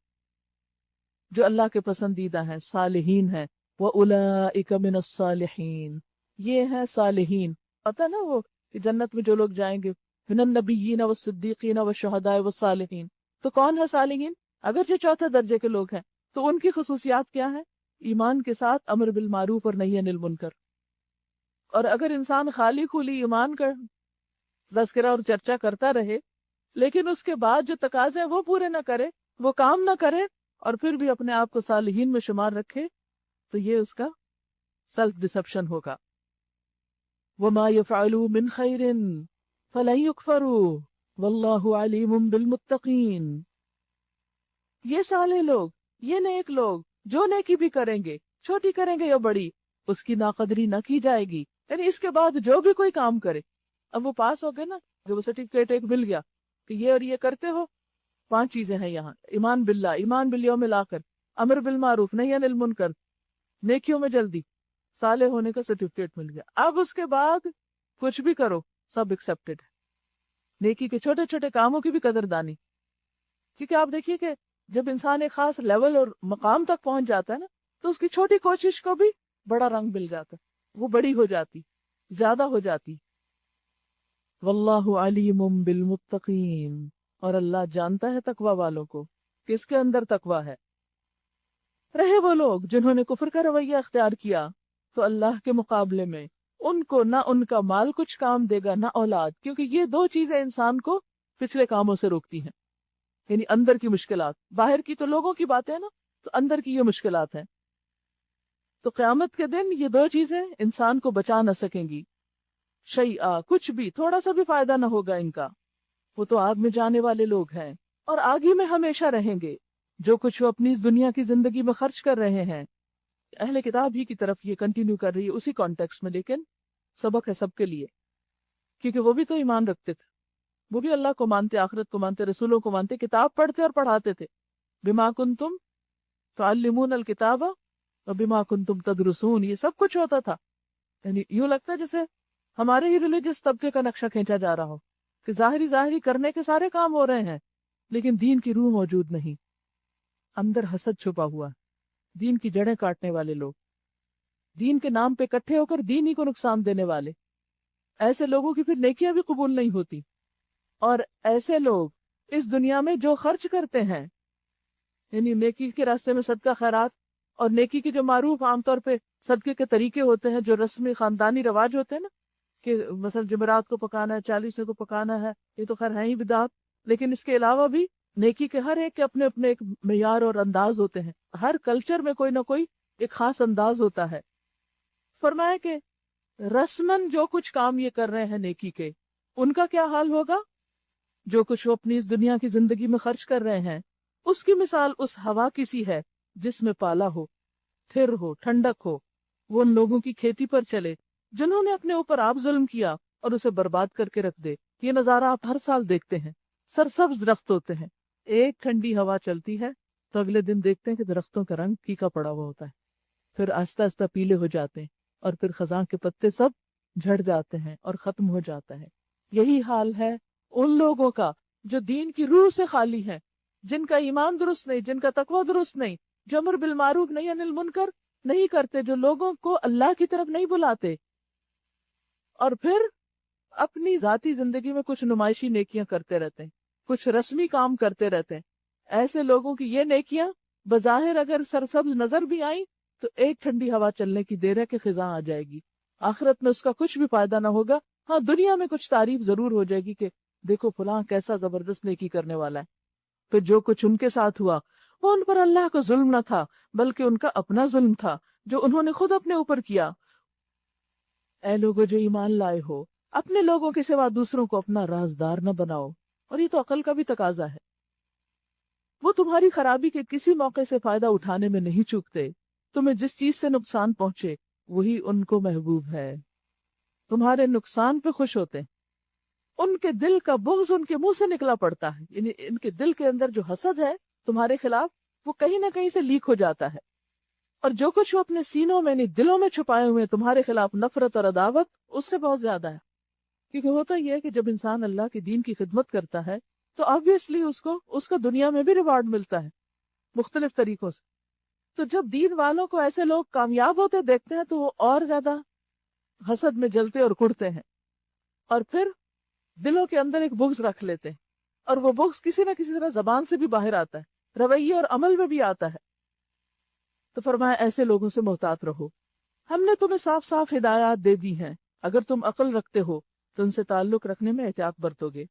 جو اللہ کے پسندیدہ ہیں، صالحین ہیں. وَأُولَئِكَ مِنَ الصَّالِحِينَ، یہ ہیں صالحین. پتہ نا وہ کہ جنت میں جو لوگ جائیں گے مِنَ النَّبِيِّينَ وَالصِّدِّيقِينَ وَالشُّهَدَاءِ وَالصَّالِحِينَ. تو کون ہے صالحین؟ اگرچہ چوتھے درجے کے لوگ ہیں تو ان کی خصوصیات کیا ہیں؟ ایمان کے ساتھ امر بالمعروف اور نہی عن المنکر. اور اگر انسان خالی خولی ایمان کا تذکرہ اور چرچا کرتا رہے لیکن اس کے بعد جو تقاضے ہیں وہ پورے نہ کرے، وہ کام نہ کرے، اور پھر بھی اپنے آپ کو صالحین میں شمار رکھے، تو یہ اس کا سیلف ڈسپشن ہوگا. وَمَا يَفْعَلُوا مِنْ خَيْرٍ فَلَنْ يُكْفَرُوا وَاللَّهُ عَلِيمٌ بِالْمُتَّقِينَ. یہ صالح لوگ، یہ نیک لوگ جو نیکی بھی کریں گے، چھوٹی کریں گے یا بڑی، اس کی ناقدری نہ کی جائے گی، یعنی اس کے بعد جو بھی کوئی کام کرے، اب وہ پاس ہو گئے نا، جو وہ سرٹیفکیٹ ایک مل گیا کہ یہ اور یہ کرتے ہو، 5 چیزیں ہیں یہاں: ایمان باللہ، ایمان بالیوم الآخر، امر بالمعروف نہی عن المنکر، نیکیوں میں جلدی، صالح ہونے کا سرٹیفکیٹ مل گیا۔ اب اس کے بعد کچھ بھی کرو سب ایکسپٹیڈ ہے۔ نیکی کے چھوٹے چھوٹے کاموں کی بھی قدردانی، کیونکہ آپ دیکھیے کہ جب انسان ایک خاص لیول اور مقام تک پہنچ جاتا ہے نا، تو اس کی چھوٹی کوشش کو بھی بڑا رنگ مل جاتا ہے، وہ بڑی ہو جاتی، زیادہ ہو جاتی۔ واللہ علیم بالمتقین، اور اللہ جانتا ہے تقوی والوں کو، کس کے اندر تقوی ہے۔ رہے وہ لوگ جنہوں نے کفر کا رویہ اختیار کیا، تو اللہ کے مقابلے میں ان کو نہ ان کا مال کچھ کام دے گا نہ اولاد، کیونکہ یہ 2 چیزیں انسان کو پچھلے کاموں سے روکتی ہیں، یعنی اندر کی مشکلات۔ باہر کی تو لوگوں کی باتیں نا، تو اندر کی یہ مشکلات ہیں۔ تو قیامت کے دن یہ 2 چیزیں انسان کو بچا نہ سکیں گی۔ شیئا، کچھ بھی، تھوڑا سا بھی فائدہ نہ ہوگا ان کا، وہ تو آگ میں جانے والے لوگ ہیں اور آگ ہی میں ہمیشہ رہیں گے۔ جو کچھ وہ اپنی اس دنیا کی زندگی میں خرچ کر رہے ہیں، اہل کتاب ہی کی طرف یہ کنٹینیو کر رہی ہے اسی کانٹیکسٹ میں، لیکن سبق ہے سب کے لیے، کیونکہ وہ بھی تو ایمان رکھتے تھے، وہ بھی اللہ کو مانتے، آخرت کو مانتے، رسولوں کو مانتے، کتاب پڑھتے اور پڑھاتے تھے۔ بما کنتم تعلمون الکتاب وبما کنتم تدرسون، یہ سب کچھ ہوتا تھا۔ یعنی یوں لگتا ہے جیسے ہمارے ہی ریلیجس طبقے کا نقشہ کھینچا جا رہا ہو کہ ظاہری کرنے کے سارے کام ہو رہے ہیں، لیکن دین کی روح موجود نہیں، اندر حسد چھپا ہوا، دین کی جڑیں کاٹنے والے لوگ، دین کے نام پہ اکٹھے ہو کر دین ہی کو نقصان دینے والے، ایسے لوگوں کی پھر نیکیاں بھی قبول نہیں ہوتی۔ اور ایسے لوگ اس دنیا میں جو خرچ کرتے ہیں، یعنی نیکی کے راستے میں صدقہ خیرات، اور نیکی کے جو معروف عام طور پہ صدقے کے طریقے ہوتے ہیں، جو رسمی خاندانی رواج ہوتے ہیں نا، کہ مثلا جمعرات کو پکانا ہے، 40 کو پکانا ہے، یہ تو خیر ہے ہی بدعت، لیکن اس کے علاوہ بھی نیکی کے ہر ایک کے اپنے اپنے ایک معیار اور انداز ہوتے ہیں، ہر کلچر میں کوئی نہ کوئی ایک خاص انداز ہوتا ہے۔ فرمایا کہ رسمن جو کچھ کام یہ کر رہے ہیں نیکی کے، ان کا کیا حال ہوگا؟ جو کچھ وہ اپنی اس دنیا کی زندگی میں خرچ کر رہے ہیں، اس کی مثال اس ہوا کی سی ہے جس میں پالا ہو، ٹھر ہو، ٹھنڈک ہو، وہ ان لوگوں کی کھیتی پر چلے جنہوں نے اپنے اوپر آپ ظلم کیا اور اسے برباد کر کے رکھ دے۔ یہ نظارہ آپ ہر سال دیکھتے ہیں، سرسبز درخت ہوتے ہیں، ایک ٹھنڈی ہوا چلتی ہے تو اگلے دن دیکھتے ہیں کہ درختوں کا رنگ پھیکا پڑا ہوا ہوتا ہے، پھر آہستہ آہستہ پیلے ہو جاتے ہیں، اور پھر خزاں کے پتے سب جھڑ جاتے ہیں اور ختم ہو جاتا ہے۔ یہی حال ہے ان لوگوں کا جو دین کی روح سے خالی ہیں، جن کا ایمان درست نہیں، جن کا تقوی درست نہیں، جو امر بالمعروف نہی عن المنکر نہیں کرتے، جو لوگوں کو اللہ کی طرف نہیں بلاتے، اور پھر اپنی ذاتی زندگی میں کچھ نمائشی نیکیاں کرتے رہتے ہیں، کچھ رسمی کام کرتے رہتے ہیں۔ ایسے لوگوں کی یہ نیکیاں بظاہر اگر سرسبز نظر بھی آئیں تو ایک ٹھنڈی ہوا چلنے کی دیر ہے کہ خزاں آ جائے گی، آخرت میں اس کا کچھ بھی فائدہ نہ ہوگا۔ ہاں، دنیا میں کچھ تعریف ضرور ہو جائے گی کہ دیکھو فلاں کیسا زبردست نیکی کرنے والا ہے، پھر جو کچھ ان کے ساتھ ہوا وہ ان پر اللہ کا ظلم نہ تھا بلکہ ان کا اپنا ظلم تھا جو انہوں نے خود اپنے اوپر کیا۔ اے لوگو جو ایمان لائے ہو، اپنے لوگوں کے سوا دوسروں کو اپنا رازدار نہ بناؤ، اور یہ تو عقل کا بھی تقاضا ہے۔ وہ تمہاری خرابی کے کسی موقع سے فائدہ اٹھانے میں نہیں چوکتے، تمہیں جس چیز سے نقصان پہنچے وہی ان کو محبوب ہے، تمہارے نقصان پہ خوش ہوتے ہیں۔ ان کے دل کا بغض ان کے منہ سے نکلا پڑتا ہے، یعنی ان کے دل کے اندر جو حسد ہے تمہارے خلاف وہ کہیں نہ کہیں سے لیک ہو جاتا ہے، اور جو کچھ وہ اپنے سینوں میں یعنی دلوں میں چھپائے ہوئے تمہارے خلاف نفرت اور عداوت اس سے بہت زیادہ ہے۔ کیونکہ ہوتا یہ ہے کہ جب انسان اللہ کے دین کی خدمت کرتا ہے تو obviously اس کا دنیا میں بھی ریوارڈ ملتا ہے مختلف طریقوں سے۔ تو جب دین والوں کو ایسے لوگ کامیاب ہوتے دیکھتے ہیں تو وہ اور زیادہ حسد میں جلتے اور کڑتے ہیں، اور پھر دلوں کے اندر ایک بغض رکھ لیتے ہیں، اور وہ بغض کسی نہ کسی طرح زبان سے بھی باہر آتا ہے، رویے اور عمل میں بھی آتا ہے۔ تو فرمایا ایسے لوگوں سے محتاط رہو، ہم نے تمہیں صاف صاف ہدایات دے دی ہیں، اگر تم عقل رکھتے ہو تو ان سے تعلق رکھنے میں احتیاط برتو گے۔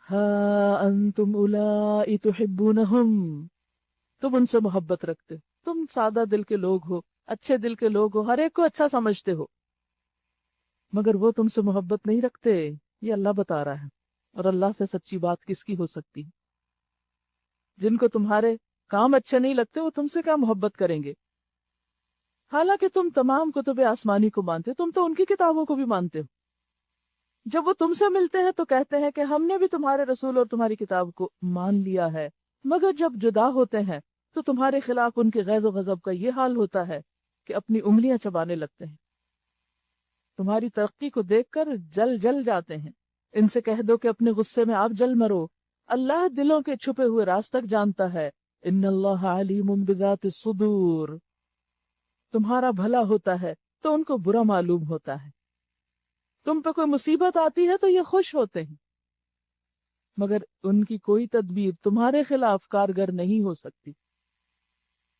ہاں انتم اولائی تحبونہم، تم ان سے محبت رکھتے، تم سادہ دل کے لوگ ہو، اچھے دل کے لوگ ہو، ہر ایک کو اچھا سمجھتے ہو، مگر وہ تم سے محبت نہیں رکھتے، یہ اللہ بتا رہا ہے۔ اور اللہ سے سچی بات کس کی ہو سکتی؟ جن کو تمہارے کام اچھے نہیں لگتے وہ تم سے کیا محبت کریں گے؟ حالانکہ تم تمام کتب آسمانی کو مانتے، تم تو ان کی کتابوں کو بھی مانتے ہو۔ جب وہ تم سے ملتے ہیں تو کہتے ہیں کہ ہم نے بھی تمہارے رسول اور تمہاری کتاب کو مان لیا ہے، مگر جب جدا ہوتے ہیں تو تمہارے خلاف ان کے غیظ و غضب کا یہ حال ہوتا ہے کہ اپنی انگلیاں چبانے لگتے ہیں، تمہاری ترقی کو دیکھ کر جل جل جاتے ہیں۔ ان سے کہہ دو کہ اپنے غصے میں آپ جل مرو، اللہ دلوں کے چھپے ہوئے راز تک جانتا ہے، ان اللہ علیم بذات الصدور۔ تمہارا بھلا ہوتا ہے تو ان کو برا معلوم ہوتا ہے، تم پہ کوئی مصیبت آتی ہے تو یہ خوش ہوتے ہیں، مگر ان کی کوئی تدبیر تمہارے خلاف کارگر نہیں ہو سکتی،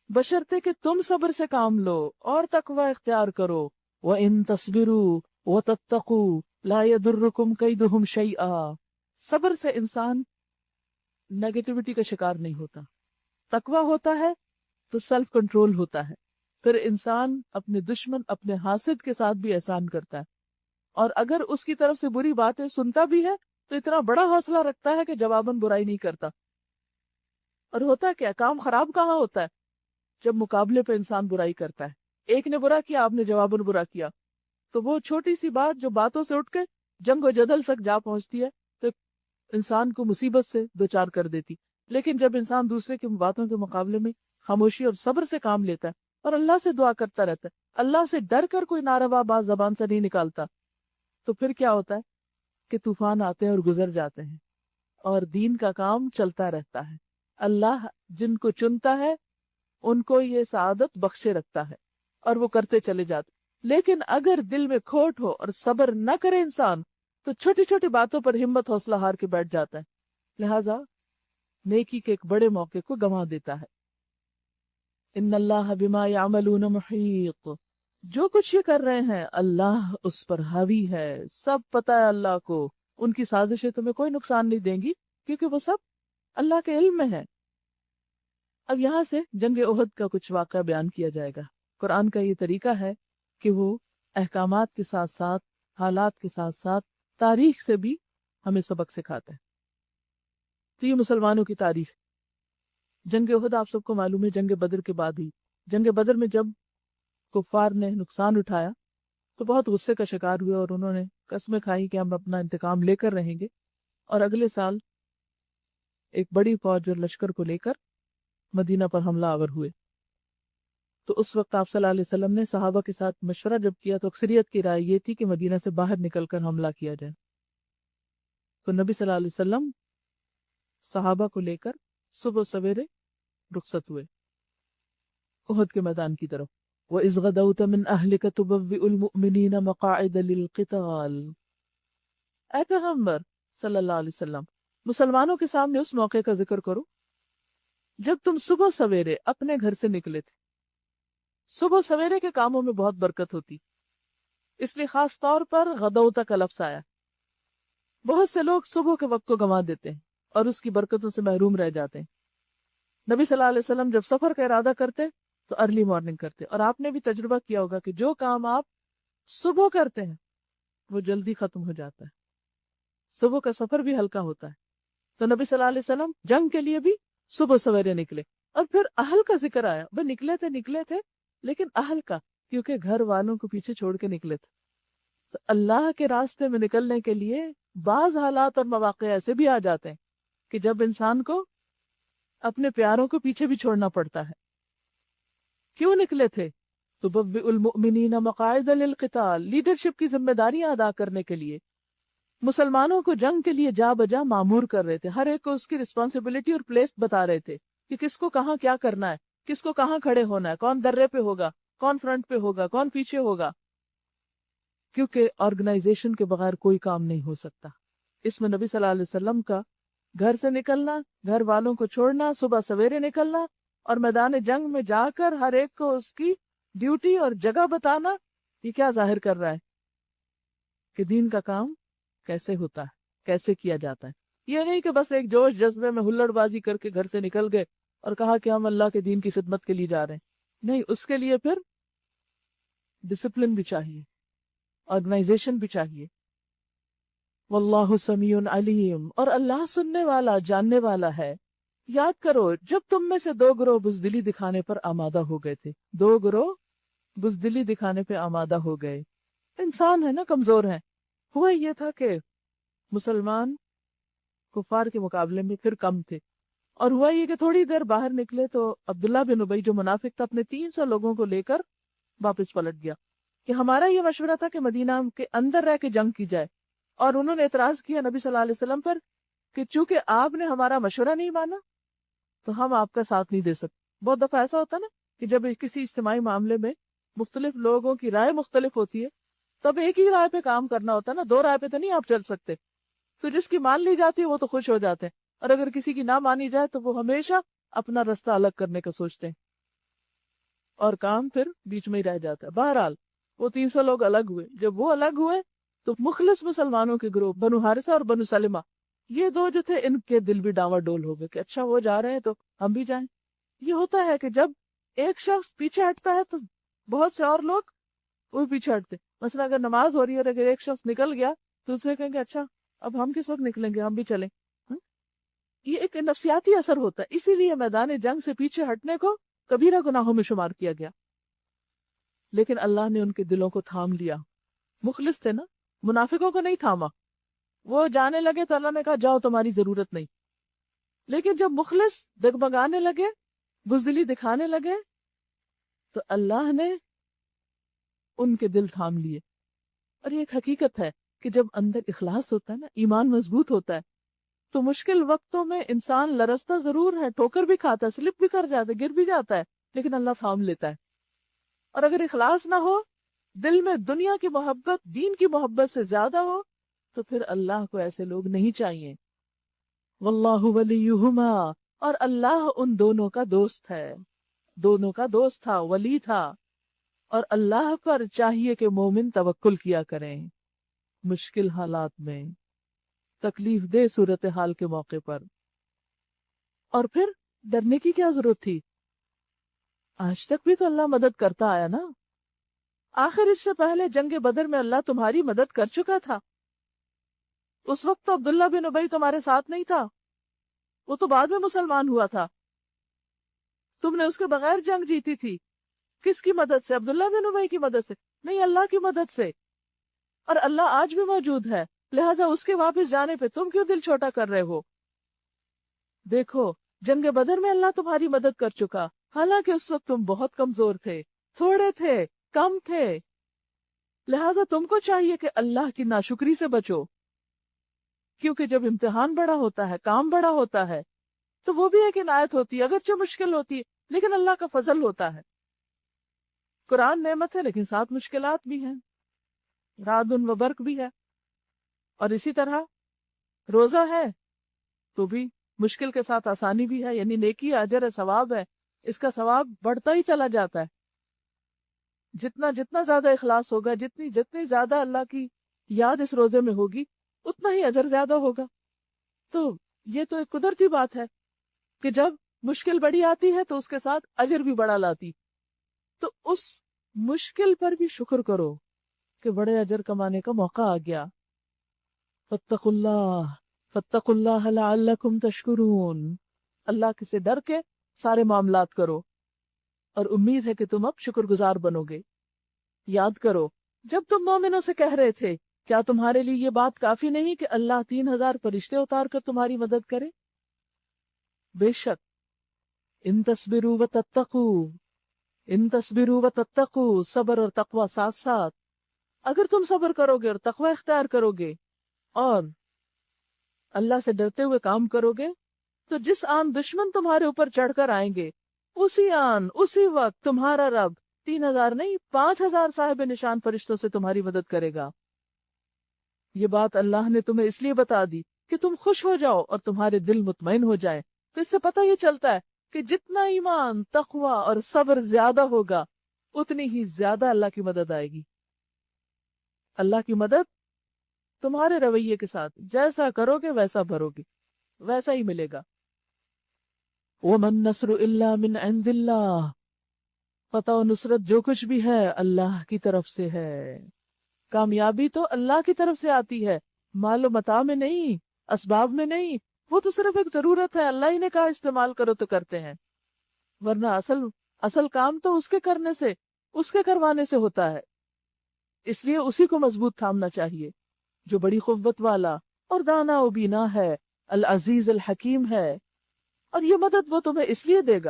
بشرطے کہ تم صبر سے کام لو اور تقوی اختیار کرو۔ وَإِن تَصْبِرُوا وَتَتَّقُوا لَا يَضُرُّكُمْ كَيْدُهُمْ شَيْئًا۔ صبر سے انسان نیگیٹیوٹی کا شکار نہیں ہوتا، تقوی ہوتا ہے تو سیلف کنٹرول ہوتا ہے، پھر انسان اپنے دشمن اپنے حاسد کے ساتھ بھی احسان کرتا ہے، اور اگر اس کی طرف سے بری باتیں سنتا بھی ہے تو اتنا بڑا حوصلہ رکھتا ہے کہ جواباً برائی نہیں کرتا۔ اور ہوتا کیا، کام خراب کہاں ہوتا ہے؟ جب مقابلے پہ انسان برائی کرتا ہے، ایک نے برا کیا، آپ نے جواباً برا کیا، تو وہ چھوٹی سی بات جو باتوں سے اٹھ کے جنگ و جدل تک جا پہنچتی ہے تو انسان کو مصیبت سے دوچار کر دیتی۔ لیکن جب انسان دوسرے کی باتوں کے مقابلے میں خاموشی اور صبر سے کام لیتا ہے اور اللہ سے دعا کرتا رہتا ہے، اللہ سے ڈر کر کوئی ناروا بات زبان سے نہیں نکالتا، تو پھر کیا ہوتا ہے کہ طوفان آتے ہیں اور گزر جاتے ہیں اور دین کا کام چلتا رہتا ہے۔ اللہ جن کو چنتا ہے ان کو یہ سعادت بخشے رکھتا ہے اور وہ کرتے چلے جاتے۔ لیکن اگر دل میں کھوٹ ہو اور صبر نہ کرے انسان تو چھوٹی چھوٹی باتوں پر ہمت حوصلہ ہار کے بیٹھ جاتا ہے، لہذا نیکی کے ایک بڑے موقع کو گنوا دیتا ہے۔ ان اللہ بما یعملون محیط، جو کچھ یہ کر رہے ہیں اللہ اس پر حاوی ہے، سب پتہ ہے اللہ کو، ان کی سازشیں تمہیں کوئی نقصان نہیں دیں گی کیونکہ وہ سب اللہ کے علم میں ہے۔ اب یہاں سے جنگ احد کا کچھ واقعہ بیان کیا جائے گا۔ قرآن کا یہ طریقہ ہے کہ وہ احکامات کے ساتھ ساتھ حالات کے ساتھ ساتھ تاریخ سے بھی ہمیں سبق سکھاتا ہے۔ تو یہ مسلمانوں کی تاریخ۔ جنگ احد آپ سب کو معلوم ہے جنگ بدر کے بعد ہی، جنگ بدر میں جب کفار نے نقصان اٹھایا تو بہت غصے کا شکار ہوئے اور انہوں نے قسمیں کھائی کہ ہم اپنا انتقام لے کر رہیں گے، اور اگلے سال ایک بڑی فوج اور لشکر کو لے کر مدینہ پر حملہ آور ہوئے۔ تو اس وقت آپ صلی اللہ علیہ وسلم نے صحابہ کے ساتھ مشورہ جب کیا تو اکثریت کی رائے یہ تھی کہ مدینہ سے باہر نکل کر حملہ کیا جائے۔ تو نبی صلی اللہ علیہ وسلم صحابہ کو لے کر صبح سویرے رخصت ہوئے احد کے میدان کی طرف۔ وَإِذْ غَدَوْتَ مِنْ أَهْلِكَ تُبَوِّئُ الْمُؤْمِنِينَ مَقَاعِدَ لِلْقِتَالِ۔ اے پیغمبر صلی اللہ علیہ وسلم، مسلمانوں کے سامنے اس موقع کا ذکر کرو جب تم صبح سویرے اپنے گھر سے نکلے تھے۔ صبح سویرے کے کاموں میں بہت برکت ہوتی، اس لیے خاص طور پر غدوتا کا لفظ آیا۔ بہت سے لوگ صبح کے وقت کو گنوا دیتے ہیں اور اس کی برکتوں سے محروم رہ جاتے ہیں۔ نبی صلی اللہ علیہ وسلم جب سفر کا ارادہ کرتے تو ارلی مارننگ کرتے، اور آپ نے بھی تجربہ کیا ہوگا کہ جو کام آپ صبح کرتے ہیں وہ جلدی ختم ہو جاتا ہے، صبح کا سفر بھی ہلکا ہوتا ہے۔ تو نبی صلی اللہ علیہ وسلم جنگ کے لیے بھی صبح سویرے نکلے، اور پھر اہل کا ذکر آیا۔ وہ نکلے تھے لیکن اہل کا، کیونکہ گھر والوں کو پیچھے چھوڑ کے نکلے تھے۔ تو اللہ کے راستے میں نکلنے کے لیے بعض حالات اور مواقع ایسے بھی آ جاتے ہیں کہ جب انسان کو اپنے پیاروں کو پیچھے بھی چھوڑنا پڑتا ہے۔ کیوں نکلے تھے؟ تُبَوِّئُ الْمُؤْمِنِينَ مَقَاعِدَ لِلْقِتَالِ، لیڈرشپ کی ذمہ داریاں ادا کرنے کے لیے مسلمانوں کو جنگ کے لیے جا بجا معمور کر رہے تھے، ہر ایک کو اس کی رسپانسبلٹی اور پلیس بتا رہے تھے کہ کس کو کہاں کیا کرنا ہے، کس کو کہاں کھڑے ہونا ہے، کون درے پہ ہوگا، کون فرنٹ پہ ہوگا، کون پیچھے ہوگا، کیونکہ آرگنائزیشن کے بغیر کوئی کام نہیں ہو سکتا۔ اس میں نبی صلی اللہ علیہ وسلم کا گھر سے نکلنا، گھر والوں کو چھوڑنا، صبح سویرے نکلنا اور میدان جنگ میں جا کر ہر ایک کو اس کی ڈیوٹی اور جگہ بتانا، یہ کیا ظاہر کر رہا ہے کہ دین کا کام کیسے ہوتا ہے، کیسے کیا جاتا ہے۔ یہ نہیں کہ بس ایک جوش جذبے میں ہلڑ بازی کر کے گھر سے نکل گئے اور کہا کہ ہم اللہ کے دین کی خدمت کے لیے جا رہے ہیں، نہیں، اس کے لیے پھر ڈسپلن بھی چاہیے، آرگنائزیشن بھی چاہیے۔ واللہ سمیع علیم، اور اللہ سننے والا جاننے والا ہے۔ یاد کرو جب تم میں سے دو گروہ بزدلی دکھانے پر آمادہ ہو گئے تھے، دو گروہ بزدلی دکھانے پہ آمادہ ہو گئے. انسان ہے نا، کمزور ہیں. ہوا یہ تھا کہ مسلمان کفار کے مقابلے میں پھر کم تھے، اور ہوا یہ کہ تھوڑی دیر باہر نکلے تو عبداللہ بن ابی جو منافق تھا اپنے 300 لوگوں کو لے کر واپس پلٹ گیا کہ ہمارا یہ مشورہ تھا کہ مدینہ کے اندر رہ کے جنگ کی جائے، اور انہوں نے اعتراض کیا نبی صلی اللہ علیہ وسلم پر کہ چونکہ آپ نے ہمارا مشورہ نہیں مانا تو ہم آپ کا ساتھ نہیں دے سکتے. بہت دفعہ ایسا ہوتا نا کہ جب کسی اجتماعی معاملے میں مختلف لوگوں کی رائے مختلف ہوتی ہے تب ایک ہی رائے پہ کام کرنا ہوتا ہے نا، 2 رائے پہ تو نہیں آپ چل سکتے. تو جس کی مان لی جاتی ہے وہ تو خوش ہو جاتے ہیں، اور اگر کسی کی نہ مانی جائے تو وہ ہمیشہ اپنا رستہ الگ کرنے کا سوچتے ہیں اور کام پھر بیچ میں ہی رہ جاتا ہے. بہرحال وہ 300 لوگ الگ ہوئے. جب وہ الگ ہوئے تو مخلص مسلمانوں کے گروہ بنو حارثہ اور بنو سلمہ، یہ 2 جو تھے ان کے دل بھی ڈاواں ڈول ہو گئے کہ اچھا وہ جا رہے ہیں تو ہم بھی جائیں. یہ ہوتا ہے کہ جب ایک شخص پیچھے ہٹتا ہے تو بہت سے اور لوگ وہ پیچھے ہٹتے. مثلا اگر نماز ہو رہی ہے اور اگر ایک شخص نکل گیا تو دوسرے کہیں گے اچھا اب ہم کس وقت نکلیں گے، ہم بھی چلیں. یہ ایک نفسیاتی اثر ہوتا ہے. اسی لیے میدان جنگ سے پیچھے ہٹنے کو کبیرہ گناہوں میں شمار کیا گیا. لیکن اللہ نے ان کے دلوں کو تھام لیا. مخلص تھے نا، منافقوں کو نہیں تھاما. وہ جانے لگے تو اللہ نے کہا جاؤ تمہاری ضرورت نہیں. لیکن جب مخلص دگمگانے لگے، بزدلی دکھانے لگے، تو اللہ نے ان کے دل تھام لیے. اور یہ ایک حقیقت ہے کہ جب اندر اخلاص ہوتا ہے نا، ایمان مضبوط ہوتا ہے، تو مشکل وقتوں میں انسان لرزتا ضرور ہے، ٹھوکر بھی کھاتا ہے، سلپ بھی کر جاتا ہے، گر بھی جاتا ہے، لیکن اللہ تھام لیتا ہے. اور اگر اخلاص نہ ہو، دل میں دنیا کی محبت دین کی محبت سے زیادہ ہو، تو پھر اللہ کو ایسے لوگ نہیں چاہیے. واللہ ولیہما، اور اللہ ان دونوں کا دوست ہے. دونوں کا دوست تھا، ولی تھا. اور اللہ پر چاہیے کہ مومن توکل کیا کریں مشکل حالات میں، تکلیف دہ صورتحال کے موقع پر. اور پھر ڈرنے کی کیا ضرورت تھی؟ آج تک بھی تو اللہ مدد کرتا آیا نا. آخر اس سے پہلے جنگ بدر میں اللہ تمہاری مدد کر چکا تھا. اس وقت تو عبداللہ بن ابی تمہارے ساتھ نہیں تھا، وہ تو بعد میں مسلمان ہوا تھا. تم نے اس کے بغیر جنگ جیتی تھی. کس کی مدد سے؟ عبداللہ بن ابی کی مدد سے نہیں، اللہ کی مدد سے. اور اللہ آج بھی موجود ہے، لہٰذا اس کے واپس جانے پہ تم کیوں دل چھوٹا کر رہے ہو؟ دیکھو جنگ بدر میں اللہ تمہاری مدد کر چکا، حالانکہ اس وقت تم بہت کمزور تھے، تھوڑے تھے، کم تھے. لہٰذا تم کو چاہیے کہ اللہ کی ناشکری سے بچو، کیونکہ جب امتحان بڑا ہوتا ہے، کام بڑا ہوتا ہے، تو وہ بھی ایک عنایت ہوتی ہے، اگرچہ مشکل ہوتی ہے لیکن اللہ کا فضل ہوتا ہے. قرآن نعمت ہے لیکن ساتھ مشکلات بھی ہیں، رعد و برق بھی ہے. اور اسی طرح روزہ ہے تو بھی مشکل کے ساتھ آسانی بھی ہے، یعنی نیکی اجر ہے، ثواب ہے. اس کا ثواب بڑھتا ہی چلا جاتا ہے. جتنا زیادہ اخلاص ہوگا، جتنی زیادہ اللہ کی یاد اس روزے میں ہوگی، اتنا ہی اجر زیادہ ہوگا. تو یہ تو ایک قدرتی بات ہے کہ جب مشکل بڑی آتی ہے تو اس کے ساتھ اجر بھی بڑا لاتی. تو اس مشکل پر بھی شکر کرو کہ بڑے اجر کمانے کا موقع آ گیا. فاتقوا اللہ لعلکم تشکرون. اللہ سے ڈر کے سارے معاملات کرو، اور امید ہے کہ تم اب شکر گزار بنو گے. یاد کرو جب تم مومنوں سے کہہ رہے تھے کیا تمہارے لیے یہ بات کافی نہیں کہ اللہ 3000 فرشتے اتار کر تمہاری مدد کرے؟ بے شک ان تصبروا وتتقوا، صبر اور تقوی ساتھ ساتھ، اگر تم صبر کرو گے اور تقوی اختیار کرو گے اور اللہ سے ڈرتے ہوئے کام کرو گے، تو جس آن دشمن تمہارے اوپر چڑھ کر آئیں گے، اسی وقت تمہارا رب 3000 نہیں 5000 صاحب نشان فرشتوں سے تمہاری مدد کرے گا. یہ بات اللہ نے تمہیں اس لیے بتا دی کہ تم خوش ہو جاؤ اور تمہارے دل مطمئن ہو جائے. تو اس سے پتہ یہ چلتا ہے کہ جتنا ایمان، تقوی اور صبر زیادہ ہوگا، اتنی ہی زیادہ اللہ کی مدد آئے گی. اللہ کی مدد تمہارے رویے کے ساتھ جیسا کرو گے ویسا بھرو گے، ویسا ہی ملے گا. وَمَن نَّصْرُ إِلَّا مِنْ عِنْدِ اللَّهِ، فتح و نصرت جو کچھ بھی ہے اللہ کی طرف سے ہے. کامیابی تو اللہ کی طرف سے آتی ہے، مال و متاع میں نہیں، اسباب میں نہیں. وہ تو صرف ایک ضرورت ہے، اللہ ہی نے کہا استعمال کرو تو کرتے ہیں، ورنہ اصل کام تو اس کے کرنے سے اس کے کروانے سے ہوتا ہے، اس لیے اسی کو مضبوط تھامنا چاہیے جو بڑی قوت والا اور دانا و بینا ہے، العزیز الحکیم ہے، اور یہ مدد وہ تمہیں اس لیے دے گا